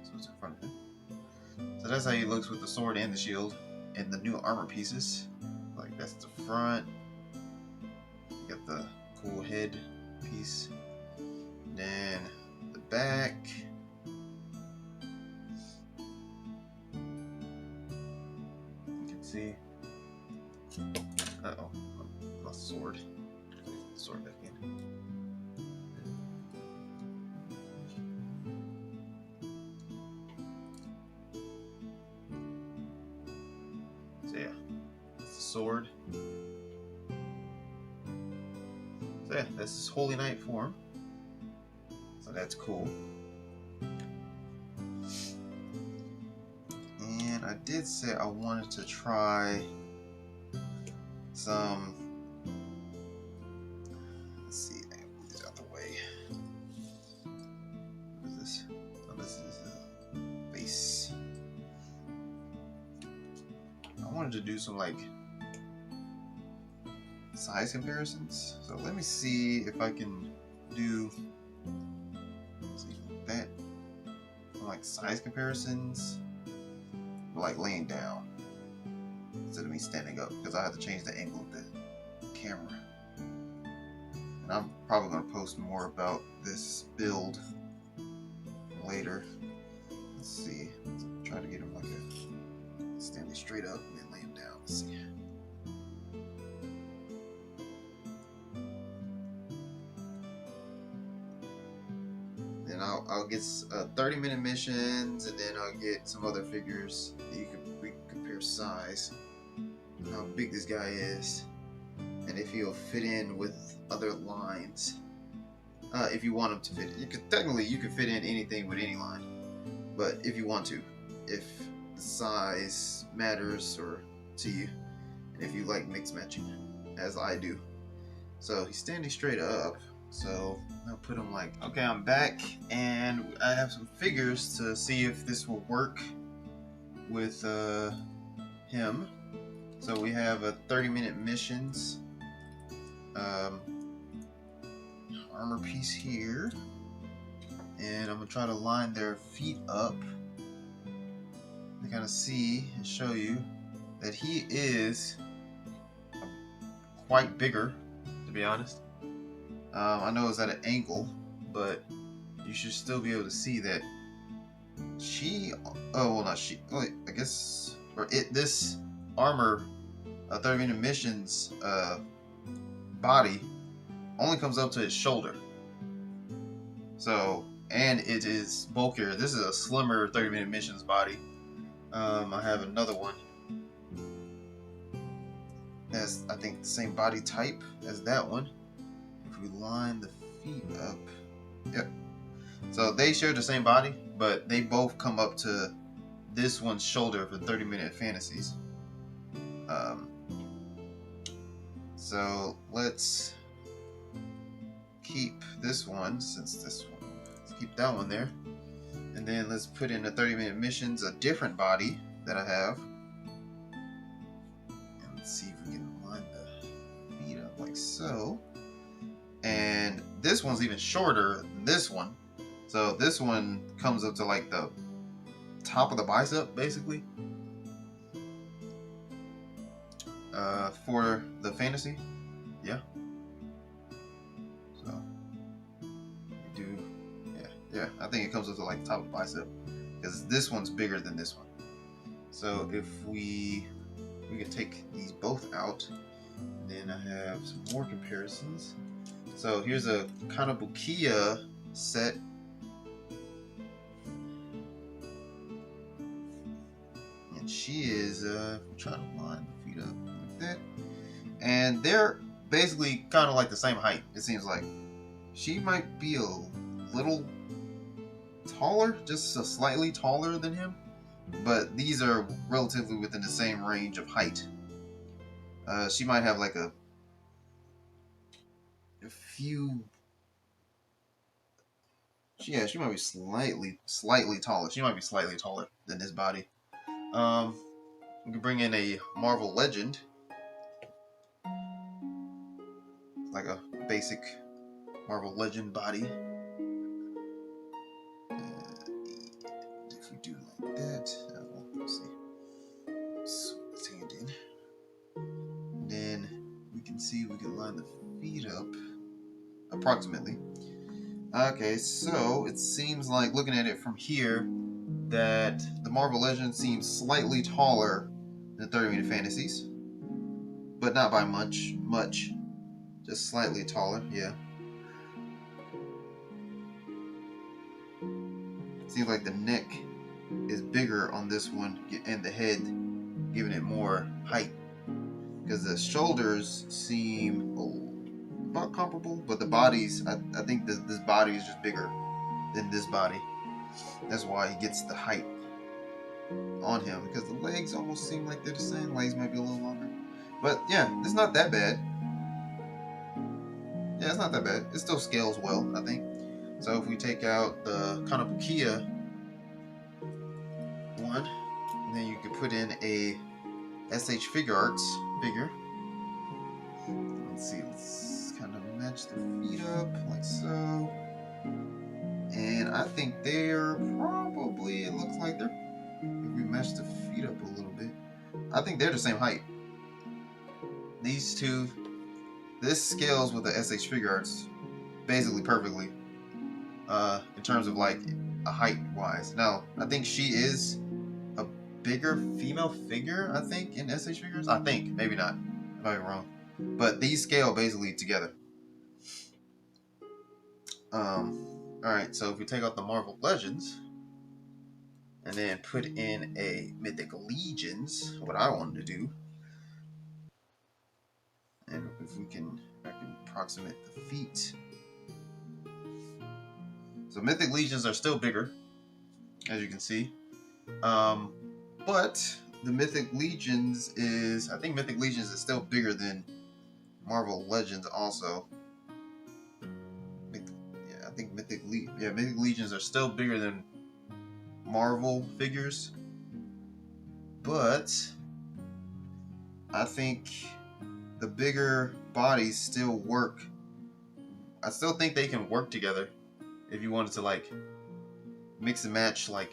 so it's in front of him. So that's how he looks with the sword and the shield and the new armor pieces. Like that's the front. You got the cool head piece. Then the back. You can see. Uh-oh, my sword. Sword back in. So yeah, it's the sword. So yeah, that's his Holy Knight form. So that's cool. And I did say I wanted to try some. Let's see, I can move this out the way. What is this? Oh, this is a base. I wanted to do some like size comparisons. So let me see if I can do that. Like size comparisons, but like laying down instead of me standing up, because I have to change the angle of the camera. And I'm probably going to post more about this build later. Let's see. Let's try to get him like a standing straight up and then lay him down. Let's see. And I'll get 30-minute missions, and then I'll get some other figures that we can compare size, how big this guy is, and if he'll fit in with other lines. If you want him to fit, you could fit in anything with any line, but if you want to, if the size matters or to you, and if you like mix matching, as I do. So he's standing straight up. So I'll put him like, okay, I'm back, and I have some figures to see if this will work with him. So we have a 30-minute missions armor piece here, and I'm gonna try to line their feet up to kind of see and show you that he is quite bigger, to be honest. I know it's at an angle, but you should still be able to see that she, oh well, not she, oh, I guess, or this armor 30-minute missions body only comes up to his shoulder. So, and it is bulkier. This is a slimmer 30-minute missions body. I have another one that's, I think, the same body type as that one. If we line the feet up, yep. So they share the same body, but they both come up to this one's shoulder for 30-minute fantasies. So let's keep this one, let's keep that one there, and then let's put in the 30-minute missions, a different body that I have, and let's see if we can line the feet up like so. And this one's even shorter than this one, so this one comes up to like the top of the bicep, basically, for the fantasy. Yeah. So you do, yeah. I think it comes up to like the top of the bicep, because this one's bigger than this one. So if we can take these both out, and then I have some more comparisons. So here's a Kanabukiya set. and she is trying to line the feet up like that, and they're basically kind of like the same height. It seems like she might be a little taller, just slightly taller than him, but these are relatively within the same range of height. She might have like a few. Yeah, she might be slightly taller. She might be slightly taller than this body. We can bring in a Marvel Legend, like a basic Marvel Legend body. If we do like that, well, let's see. Let's hand in. And then we can see we can line the feet up approximately. Okay, so it seems like looking at it from here that the Marvel Legend seems slightly taller than 30 Minute Fantasies, but not by much, just slightly taller. Yeah. Seems like the neck is bigger on this one and the head, giving it more height. Because the shoulders seem about comparable, but the bodies, I think this body is just bigger than this body. That's why he gets the height on him, because the legs almost seem like they're the same. Legs might be a little longer. But yeah, it's not that bad. Yeah, it's not that bad. It still scales well, I think. So if we take out the Kanapukia one, and then you could put in a SH Figure Arts figure. Let's see, let's kind of match the feet up like so. And I think they're probably, it looks like they're, if we match the feet up a little bit, I think they're the same height. These two, this scales with the SH Figure Arts basically perfectly in terms of like a height wise. Now, I think she is a bigger female figure, I think, in SH Figures. I think, maybe not. I might be wrong. But these scale basically together. Alright, so if we take out the Marvel Legends and then put in a Mythic Legions, what I wanted to do, and if we can, I can approximate the feet. So Mythic Legions are still bigger, as you can see. But the Mythic Legions is, I think Mythic Legions is still bigger than Marvel Legends also. Yeah, I think Mythic Legions are still bigger than Marvel figures. But I think the bigger bodies still work. I still think they can work together if you wanted to like mix and match like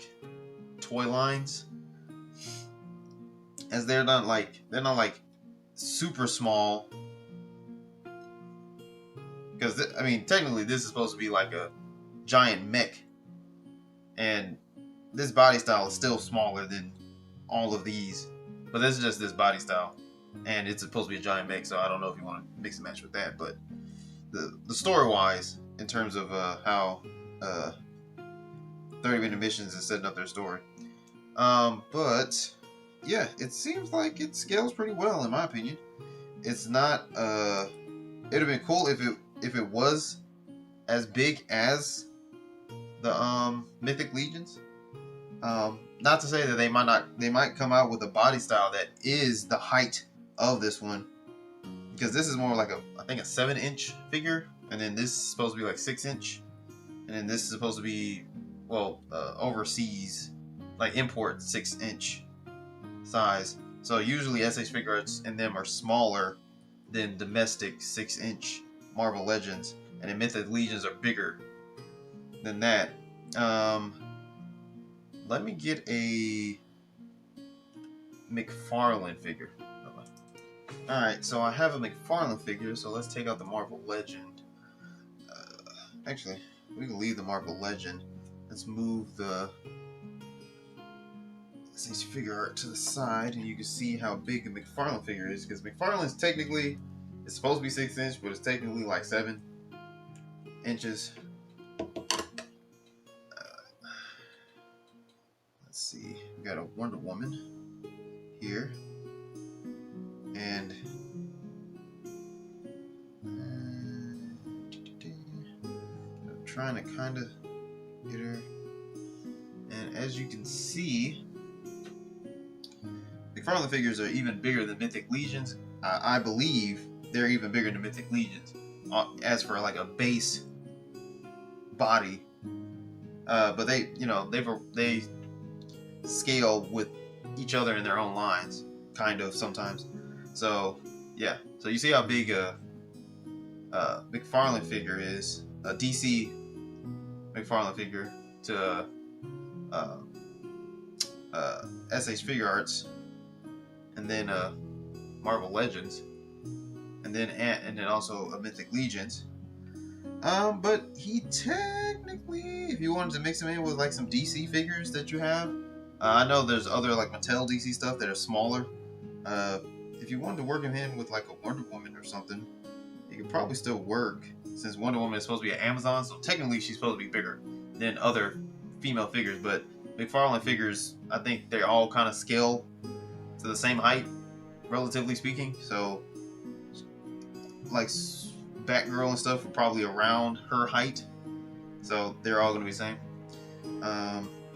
toy lines, as they're not like super small. Because I mean, technically, this is supposed to be like a giant mech, and this body style is still smaller than all of these. But this is just this body style, and it's supposed to be a giant mech. So I don't know if you want to mix and match with that. But the story wise, in terms of how 30-minute missions is setting up their story. But yeah, it seems like it scales pretty well in my opinion. It's not it'd have been cool if it was as big as the Mythic Legions. Not to say that they might come out with a body style that is the height of this one, because this is more like I think a 7-inch figure, and then this is supposed to be like 6-inch, and then this is supposed to be overseas, like import 6-inch size. So usually SH Figure Arts and them are smaller than domestic 6-inch Marvel Legends, and the Mythic Legions are bigger than that. Let me get a McFarlane figure. Alright, so I have a McFarlane figure, so let's take out the Marvel Legend. Actually, we can leave the Marvel Legend. Let's move the SH Figure Art to the side, and you can see how big the McFarlane figure is, because McFarlane is technically, it's supposed to be 6-inch, but it's technically like 7 inches. Let's see, we got a Wonder Woman. here, and I'm trying to kind of get her. And as you can see, McFarlane figures are even bigger than Mythic Legions. I believe they're even bigger than Mythic Legions as for like a base body. But they, they scale with each other in their own lines, kind of sometimes. So yeah, so you see how big a McFarlane figure is, a DC McFarlane figure to SH Figure Arts, and then Marvel Legends, and then also a Mythic Legions. But he technically, if you wanted to mix him in with like some DC figures that you have, I know there's other like Mattel DC stuff that are smaller. If you wanted to work him in with like a Wonder Woman or something, it could probably still work, since Wonder Woman is supposed to be an Amazon, so technically she's supposed to be bigger than other female figures. But McFarlane figures, I think they all kind of scale to the same height, relatively speaking. So like Batgirl and stuff are probably around her height, so they're all going to be the same.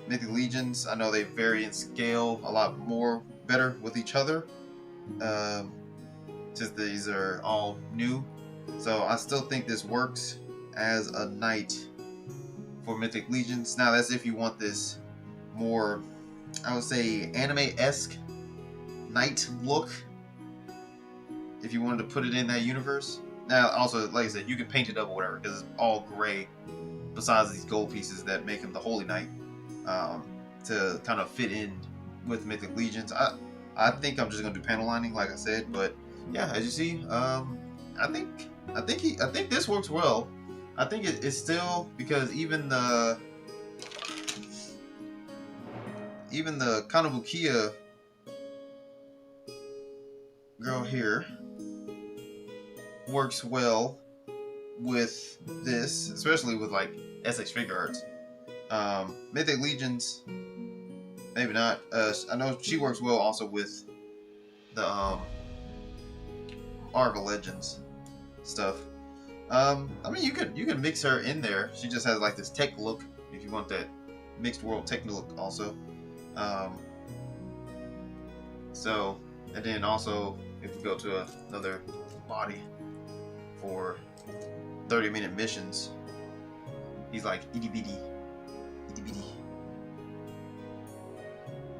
Mythic Legions, I know they vary in scale a lot more better with each other, since these are all new. So I still think this works as a knight for Mythic Legions. Now that's if you want this more, I would say, anime-esque knight look, if you wanted to put it in that universe. Now also, like I said, you can paint it up or whatever, because it's all gray besides these gold pieces that make him the Holy Knight, to kind of fit in with Mythic Legions. I think I'm just gonna do panel lining, like I said. But yeah, as you see, I think this works well. I think it's still, because even the Kanabukiya girl here works well with this, especially with like SH Figure Arts. Mythic Legions, maybe not. I know she works well also with the Marvel Legends stuff. I mean, you could mix her in there. She just has like this tech look, if you want that mixed world tech look also. So, and then also if we go to another body for 30-minute missions, he's like itty bitty.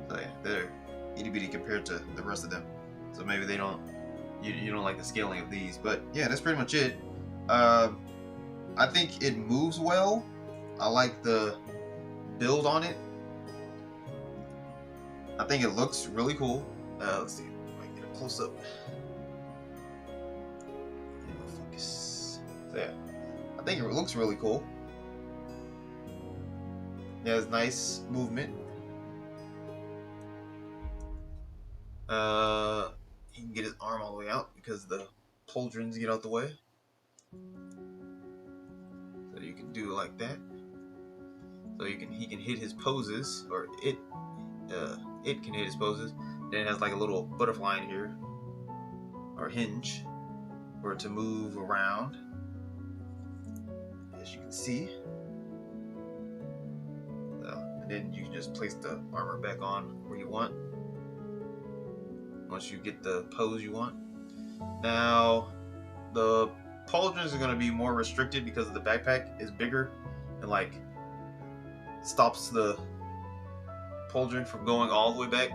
So yeah, they're itty bitty compared to the rest of them. So maybe they don't, you don't like the scaling of these. But yeah, that's pretty much it. I think it moves well. I like the build on it. I think it looks really cool. Let's see if I can get a close up. Focus. So yeah, I think it looks really cool. It has nice movement. He can get his arm all the way out because the pauldrons get out the way. So you can do it like that. So he can hit his poses, or it can hit his poses. Then it has like a little butterfly in here, or hinge, for it to move around, as you can see. So, and then you can just place the armor back on where you want, once you get the pose you want. Now, the pauldrons are going to be more restricted because the backpack is bigger and like stops the pauldron from going all the way back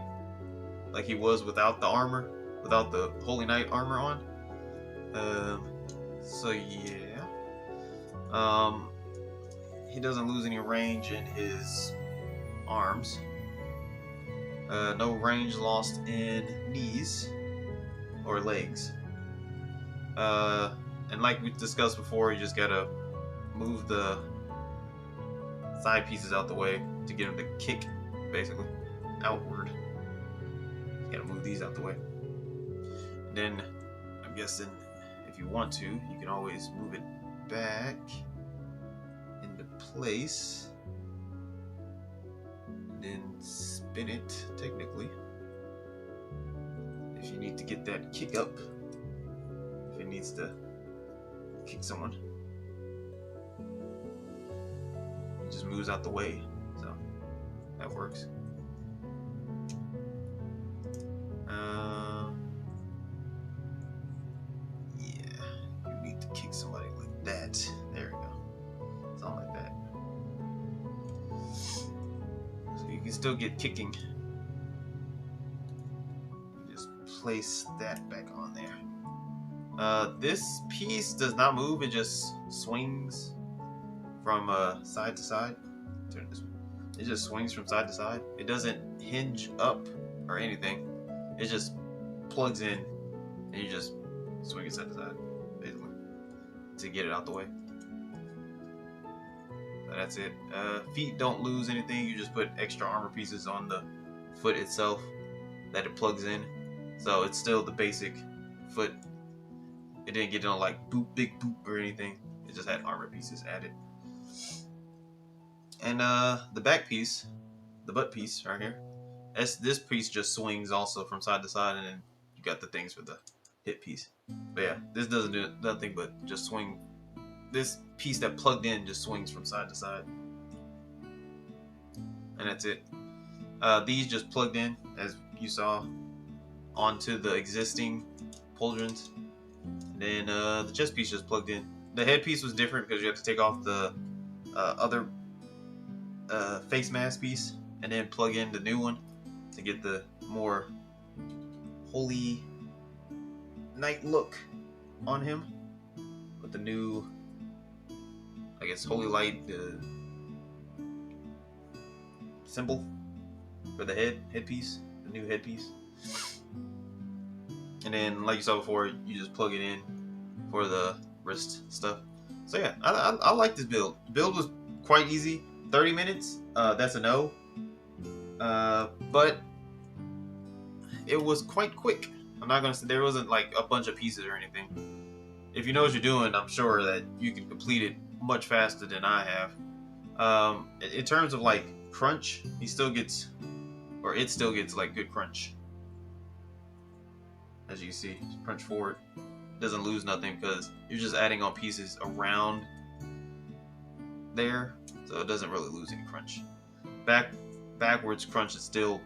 like he was without the armor, without the Holy Knight armor on. So yeah, he doesn't lose any range in his arms. No range lost in knees or legs. And like we discussed before, you just gotta move the side pieces out the way to get him to kick, basically, outward. You gotta move these out the way. And then, I'm guessing, if you want to, you can always move it back into place. And then spin it, technically. if you need to get that kick up, if it needs to kick someone, it just moves out the way. So that works. Yeah, you need to kick somebody like that. There we go. Something like that. So you can still get kicking. Just place that back on there. This piece does not move, it just swings from side to side. Turn this way. It just swings from side to side. It doesn't hinge up or anything. It just plugs in and you just swing it side to side, basically, to get it out the way. So that's it. Feet don't lose anything. You just put extra armor pieces on the foot itself that it plugs in. So it's still the basic foot. It didn't get no like boop, big boop or anything. It just had armor pieces added. And the back piece, the butt piece right here, this piece just swings also from side to side, and then you got the things for the hip piece. But yeah, this doesn't do nothing but just swing. This piece that plugged in just swings from side to side. And that's it. These just plugged in, as you saw, onto the existing pauldrons. And then the chest piece just plugged in. The head piece was different because you have to take off the other face mask piece and then plug in the new one to get the more holy knight look on him with the new, I guess, holy light symbol for the headpiece, the new headpiece. And then, like you saw before, you just plug it in for the wrist stuff. So yeah, I like this build. The build was quite easy. 30 minutes, that's a no. But it was quite quick. I'm not gonna say there wasn't like a bunch of pieces or anything. If you know what you're doing, I'm sure that you can complete it much faster than I have. In terms of like crunch, it still gets like good crunch. As you can see, crunch forward, doesn't lose nothing because you're just adding on pieces around there, so it doesn't really lose any crunch. Backwards crunch is still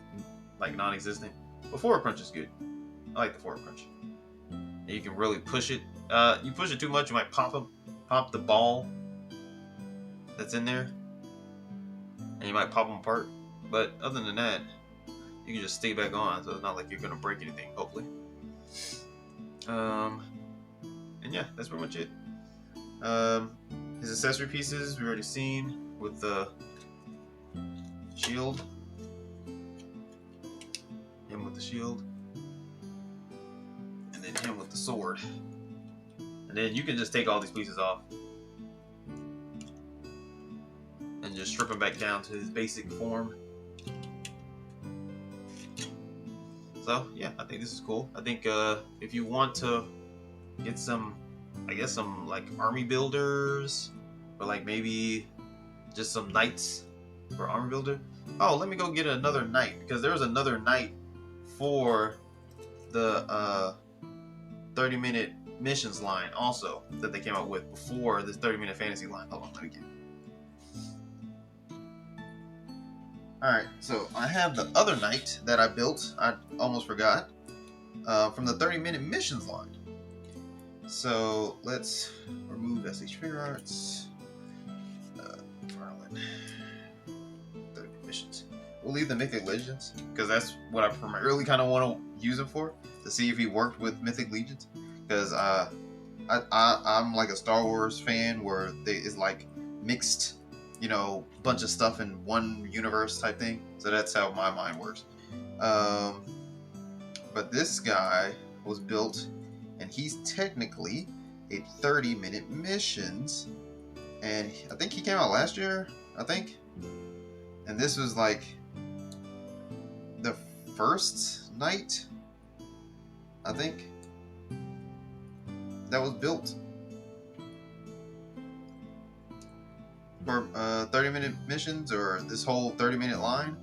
like non-existent, but forward crunch is good. I like the forward crunch. And you can really push it. You push it too much, you might pop the ball that's in there, and you might pop them apart. But other than that, you can just stay back on, so it's not like you're gonna break anything, hopefully. And yeah, that's pretty much it. His accessory pieces we already seen with the shield, him with the shield, and then him with the sword. And then you can just take all these pieces off and just strip him back down to his basic form. So yeah, I think this is cool. I think if you want to get some, I guess some like army builders, or like maybe just some knights for army builder. Oh, let me go get another knight, because there was another knight for the 30-minute missions line also that they came out with before this 30-minute fantasy line. Hold on, let me get it. Alright, so I have the other knight that I built, I almost forgot, from the 30-minute missions line. So let's remove SH Figure Arts, Farland, 30 missions. We'll leave the Mythic Legends, because that's what I primarily kind of want to use him for, to see if he worked with Mythic Legions. Because I'm like a Star Wars fan where it's like mixed, you know, bunch of stuff in one universe type thing. So that's how my mind works. But this guy was built, and he's technically a 30-minute missions, and I think he came out last year, I think. And this was like the first night, I think, that was built for 30-minute missions, or this whole 30-minute line.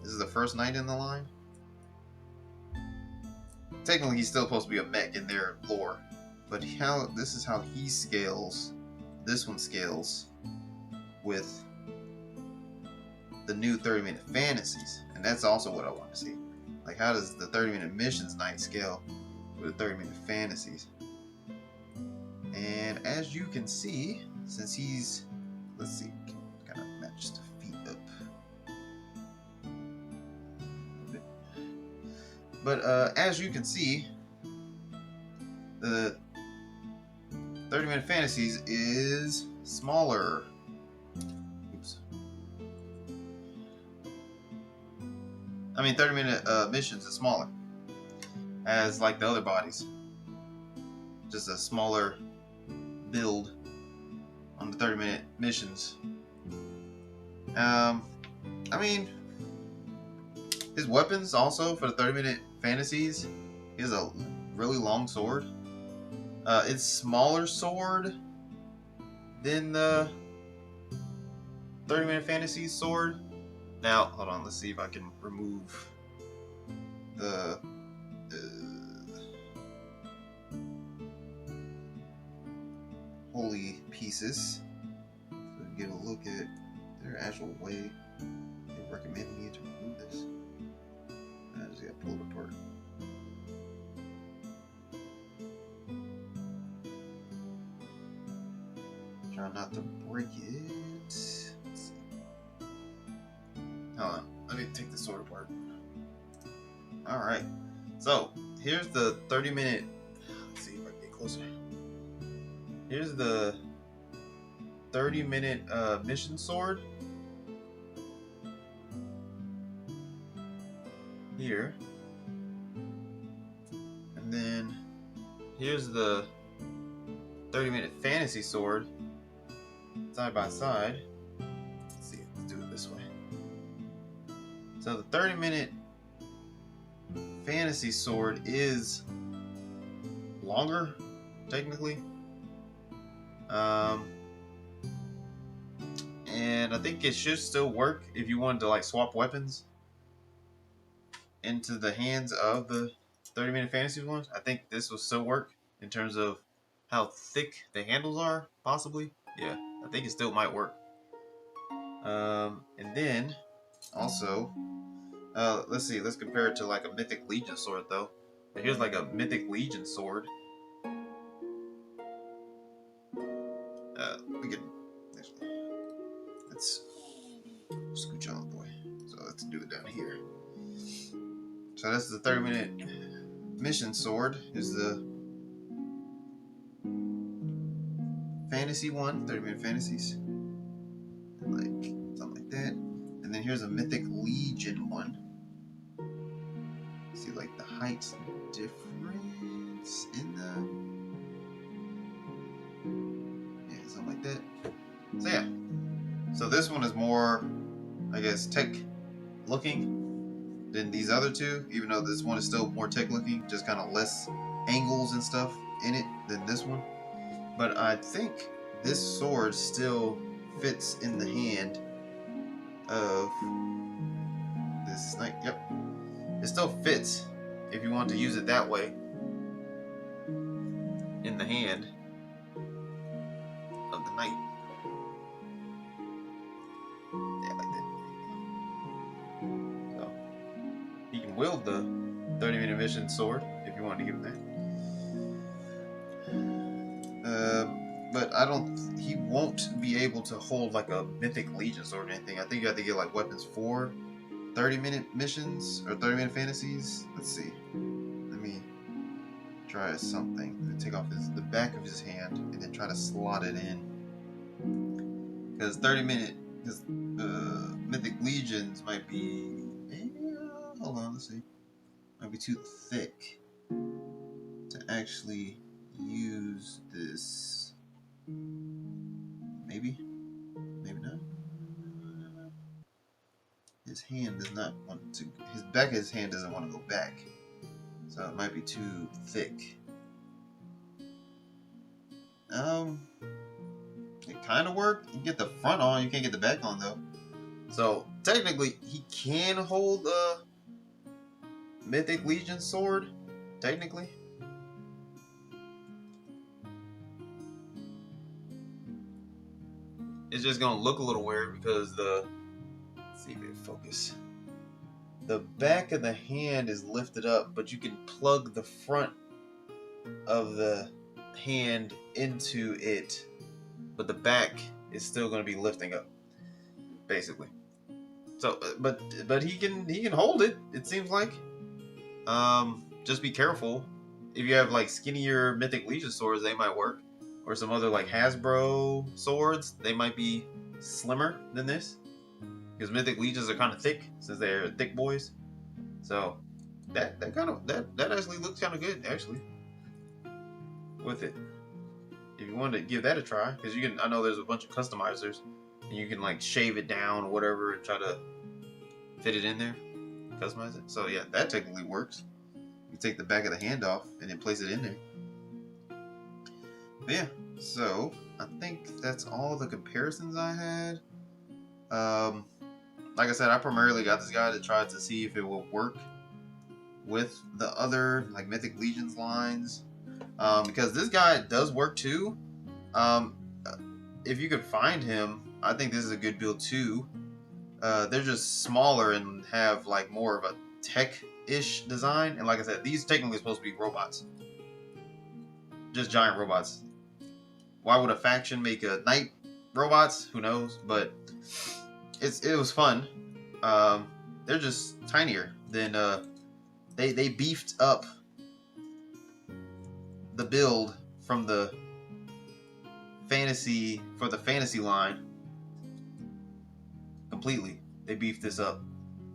This is the first night in the line. technically he's still supposed to be a mech in their lore, but this is how he scales. This one scales with the new 30-minute fantasies, and that's also what I want to see. Like, how does the 30-minute missions night scale with the 30-minute fantasies? And as you can see, since he's, let's see, kind of match the feet up. But as you can see, the 30-minute fantasies is smaller. Oops. I mean, 30-minute missions is smaller, as like the other bodies. Just a smaller build on the 30-minute missions. I mean, his weapons also for the 30-minute fantasies, he has a really long sword. It's smaller sword than the 30-minute fantasies sword. Now, hold on, let's see if I can remove the holy pieces so we can get a look at their actual way they recommend me to remove this. I just gotta pull it apart. Try not to break it. Let's see. Hold on, let me take the sword apart. Alright, so here's the 30-minute. Let's see if I can get closer. Here's the 30-minute mission sword. Here. And then here's the 30-minute fantasy sword. Side by side. Let's see, let's do it this way. So the 30-minute fantasy sword is longer, technically. And I think it should still work if you wanted to like swap weapons into the hands of the 30-minute fantasy ones. I think this will still work in terms of how thick the handles are, possibly. Yeah, I think it still might work. And then also, let's see, let's compare it to like a Mythic Legion sword though. Here's like a Mythic Legion sword. We can actually, let's scooch on, boy. So let's do it down here. So that's the 30-minute mission sword. Is the fantasy one, 30-minute fantasies, and like something like that. And then here's a Mythic Legion one. See, like the height difference in the, yeah, something like that. So yeah, so this one is more, I guess, tech looking than these other two, even though this one is still more tech looking, just kind of less angles and stuff in it than this one. But I think this sword still fits in the hand of this knight. Yep, it still fits if you want to use it that way in the hand of the knight. Yeah, like that. So he can wield the 30-minute mission sword if you wanted to give him that. But I don't. He won't be able to hold like a Mythic Legion sword or anything. I think you have to get like weapons for 30-minute missions or 30-minute fantasies. Let's see. Let me try something. Let me take off the back of his hand and then try to slot it in. Because 30-minute, because Mythic Legions might be. Hold on, let's see. Might be too thick to actually use this. Maybe not. His hand does not want to. His back of his hand doesn't want to go back, so it might be too thick. It kind of worked. You can get the front on, you can't get the back on though. So technically, he can hold a Mythic Legion sword. technically. It's just gonna look a little weird because let's see if it focus. The back of the hand is lifted up, but you can plug the front of the hand into it, but the back is still going to be lifting up, basically. So, but he can hold it. It seems like. Just be careful. If you have like skinnier Mythic Legion swords, they might work, or some other like Hasbro swords, they might be slimmer than this, because Mythic Legions are kind of thick since they're thick boys. So that actually looks kind of good actually with it. If you wanted to give that a try, because you can, I know there's a bunch of customizers, and you can like shave it down or whatever and try to fit it in there, customize it. So yeah, that technically works. You take the back of the hand off and then place it in there. But yeah, so I think that's all the comparisons I had. Like I said, I primarily got this guy to try to see if it will work with the other like Mythic Legions lines, because this guy does work too. If you could find him, I think this is a good build too. They're just smaller and have like more of a tech-ish design, and like I said, these technically supposed to be robots, just giant robots. Why would a faction make a knight robots? Who knows? But it was fun. They're just tinier than they beefed up the build from the fantasy line completely. They beefed this up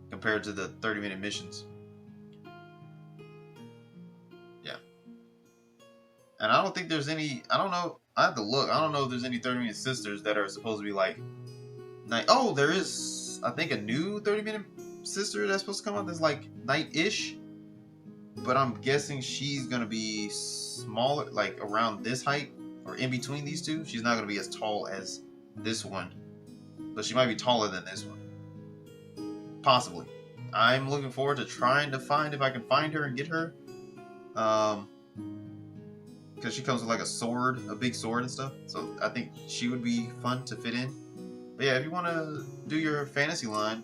compared to the 30-minute missions. Yeah. And I don't think there's any, I don't know, I have to look. I don't know if there's any 30-minute sisters that are supposed to be like night. Oh, there is, I think, a new 30-minute sister that's supposed to come out that's like night-ish. But I'm guessing she's going to be smaller, like around this height or in between these two. She's not going to be as tall as this one, but she might be taller than this one. Possibly. I'm looking forward to trying to find if I can find her and get her. Because she comes with like a sword, a big sword and stuff. So I think she would be fun to fit in. But yeah, if you want to do your fantasy line,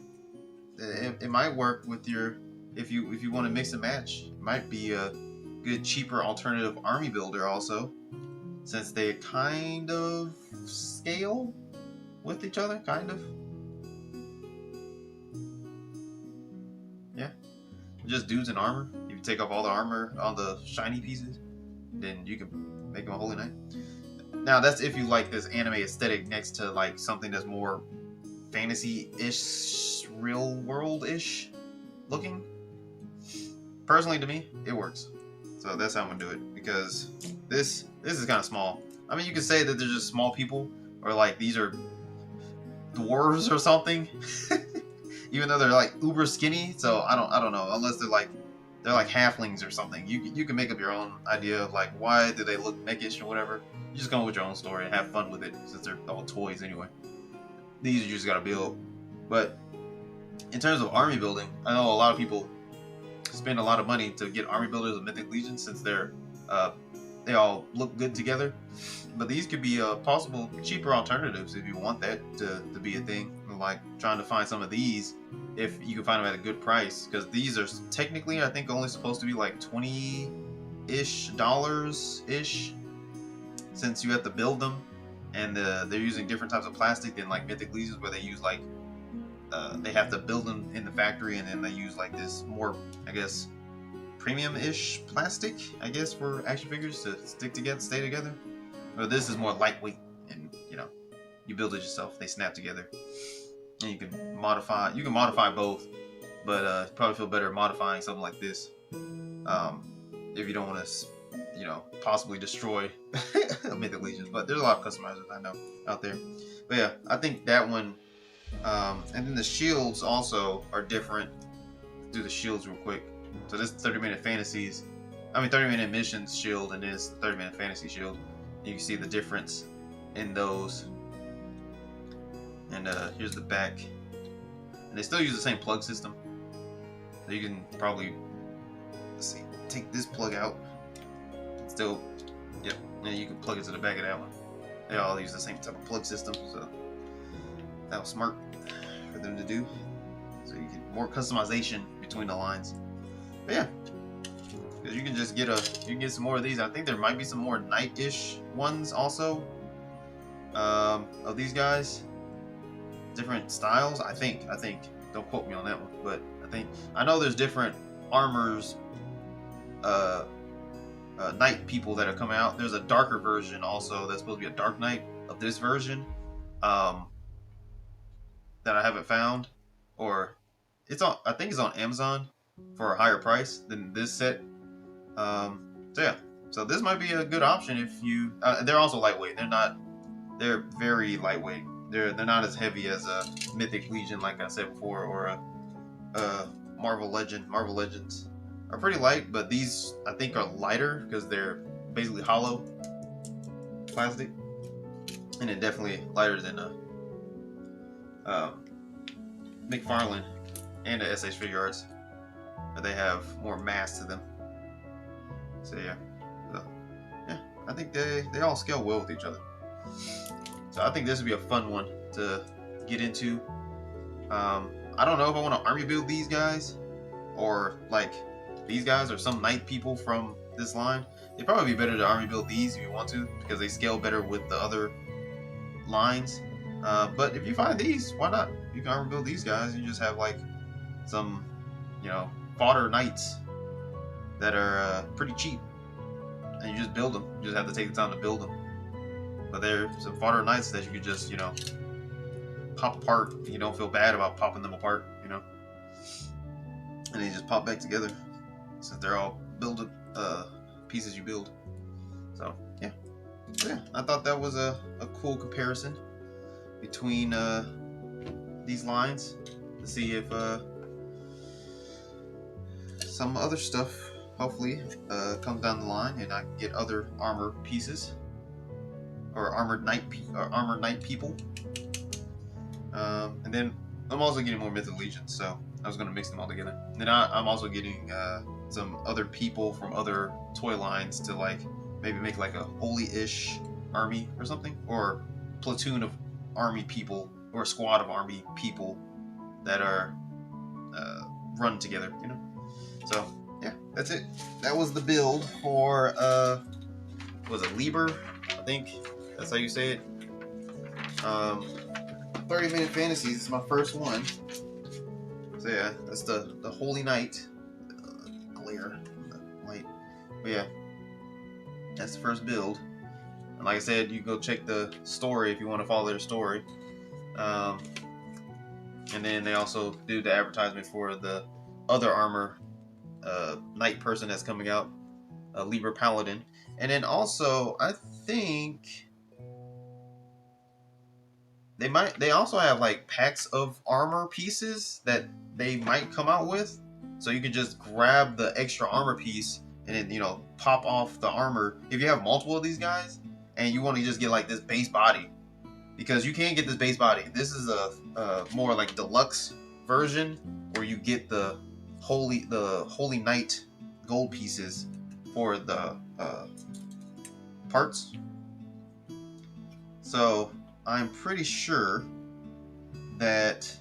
it might work with your, if you want to mix and match. It might be a good, cheaper alternative army builder also, since they kind of scale with each other, kind of. Yeah, just dudes in armor. If you take off all the armor, all the shiny pieces, then you can make them a holy knight. Now that's if you like this anime aesthetic next to like something that's more fantasy-ish, real world-ish looking. Personally, to me, it works. So that's how I'm gonna do it, because this is kind of small. I mean, you could say that they're just small people, or like these are dwarves or something. Even though they're like uber skinny. So I don't know, unless they're like halflings or something. You can make up your own idea of like why do they look mechish or whatever. You just come up with your own story and have fun with it, since they're all toys anyway. These you just gotta build. But in terms of army building, I know a lot of people spend a lot of money to get army builders of Mythic Legion, since they're they all look good together. But these could be possible cheaper alternatives if you want that to be a thing. Like trying to find some of these, if you can find them at a good price, because these are technically, I think, only supposed to be like $20-ish, since you have to build them, and they're using different types of plastic than like Mythic Legions, where they use like they have to build them in the factory, and then they use like this more, I guess, premium-ish plastic, I guess, for action figures to stick together, stay together. But this is more lightweight, and you know, you build it yourself. They snap together, and you can modify. You can modify both, but you probably feel better modifying something like this, if you don't want to, you know, possibly destroy Mythic Legions. But there's a lot of customizers I know out there. But yeah, I think that one. And then the shields also are different. Let's do the shields real quick. So this 30-minute fantasies, 30-minute missions shield, and this 30-minute fantasy shield. You can see the difference in those. And here's the back. And they still use the same plug system, so you can probably let's see, take this plug out. Still, yep, and you can plug it to the back of that one. They all use the same type of plug system, so that was smart for them to do. So you get more customization between the lines. But yeah, because you can just get some more of these. I think there might be some more night-ish ones also of these guys. Different styles, I think. Don't quote me on that one, but I know there's different armors, night people that are coming out. There's a darker version also that's supposed to be a dark knight of this version, that I haven't found, or it's on. I think it's on Amazon for a higher price than this set. So yeah, so this might be a good option if you. They're also lightweight. They're very lightweight. They're not as heavy as a Mythic Legion, like I said before, or a Marvel Legend. Marvel Legends are pretty light, but these I think are lighter because they're basically hollow plastic, and it definitely lighter than McFarlane and the SH Figure Arts, but they have more mass to them. So yeah, I think they all scale well with each other. So I think this would be a fun one to get into. I don't know if I want to army build these guys, or like these guys, or some knight people from this line. It'd probably be better to army build these if you want to, because they scale better with the other lines. But if you find these, why not? You can army build these guys. You just have like some, fodder knights that are pretty cheap, and you just build them. You just have to take the time to build them. But they're some fodder knights that you could just, pop apart. You don't feel bad about popping them apart, and they just pop back together since they're all built pieces you build. So yeah, I thought that was a cool comparison between these lines to see if some other stuff hopefully comes down the line and I can get other armor pieces or armored knight people. And then I'm also getting more Mythic Legions, so I was going to mix them all together. And then I'm also getting some other people from other toy lines to like maybe make like a holy-ish army or something, or platoon of army people, or a squad of army people that are run together, So yeah, that's it. That was the build for was it Liber? I think that's how you say it. 30-minute fantasies is my first one. So yeah, that's the Holy Knight. Glare from the light. But yeah, that's the first build. And like I said, you can go check the story if you want to follow their story. And then they also do the advertisement for the other armor knight person that's coming out, Liber Paladin. And then also, I think they also have like packs of armor pieces that they might come out with, so you can just grab the extra armor piece and then pop off the armor if you have multiple of these guys and you want to just get like this base body, because you can't get this base body. This is a more like deluxe version where you get the holy knight gold pieces for the parts. So I'm pretty sure that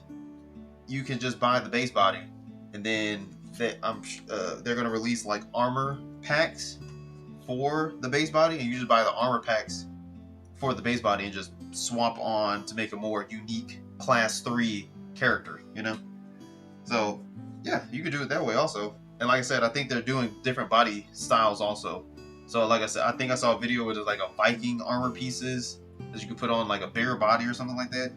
you can just buy the base body, and then they're going to release like armor packs for the base body, and you just buy the armor packs for the base body and just swap on to make a more unique class 3 character, So yeah, you could do it that way also. And like I said, I think they're doing different body styles also. So like I said, I think I saw a video with like a Viking armor pieces that you could put on like a bigger body or something like that.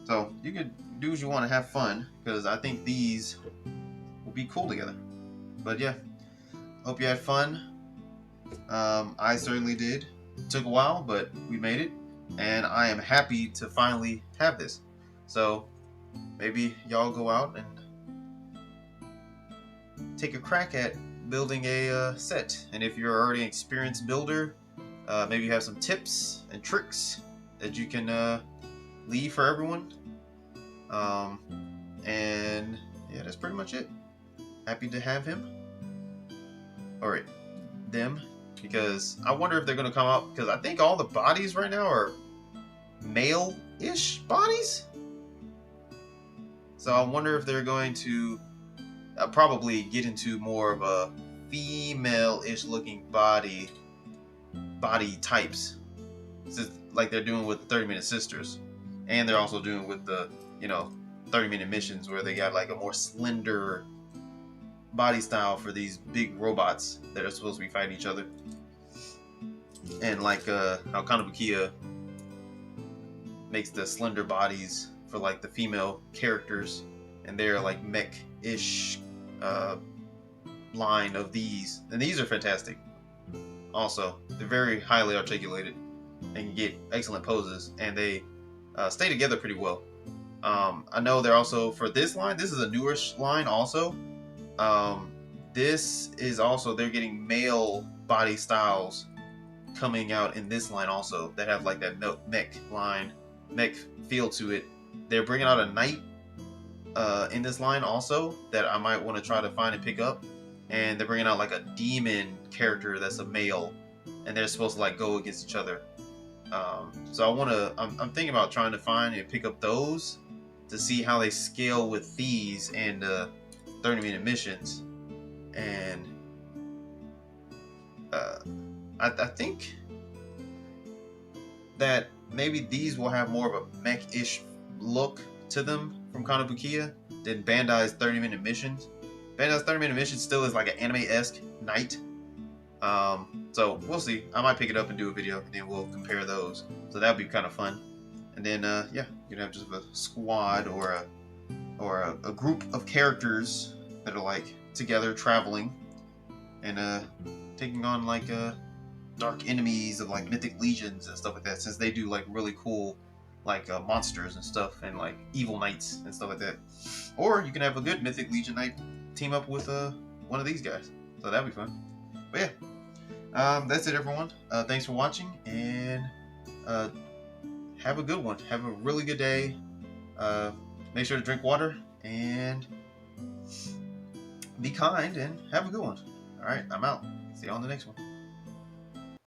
So you could do what you want to have fun, because I think these will be cool together. But yeah, hope you had fun. I certainly did. It took a while, but we made it, and I am happy to finally have this. So maybe y'all go out and take a crack at building a set. And if you're already an experienced builder, maybe you have some tips and tricks that you can leave for everyone. And yeah, that's pretty much it. Happy to have him. or them, because I wonder if they're gonna come out, because I think all the bodies right now are male-ish bodies. So I wonder if they're going to probably get into more of a female-ish looking body types, just like they're doing with the 30-minute sisters, and they're also doing with the 30-minute missions, where they got like a more slender body style for these big robots that are supposed to be fighting each other. And like how Kanabukiya makes the slender bodies for like the female characters, and they're like mech-ish line of these, and these are fantastic. Also, they're very highly articulated and get excellent poses, and they stay together pretty well. I know they're also, for this line, this is a newish line also. This is also, they're getting male body styles coming out in this line also, that have like that mech feel to it. They're bringing out a knight in this line also that I might want to try to find and pick up, and they're bringing out like a demon character that's a male, and they're supposed to like go against each other. So I'm thinking about trying to find and pick up those to see how they scale with these and 30-minute missions. And I think that maybe these will have more of a mech-ish look to them from Kanabukiya than Bandai's 30-minute missions. Bandai's 30-minute missions still is like an anime-esque knight. So we'll see. I might pick it up and do a video, and then we'll compare those. So that'll be kind of fun. And then yeah, you can have just a squad or a group of characters that are like together traveling and taking on like dark enemies of like mythic legions and stuff like that, since they do like really cool like monsters and stuff, and like evil knights and stuff like that. Or you can have a good mythic legion knight team up with one of these guys, so that'd be fun. But yeah, that's it, everyone. Thanks for watching, and have a good one. Have a really good day. Make sure to drink water and be kind, and have a good one. All right, I'm out. See you on the next one.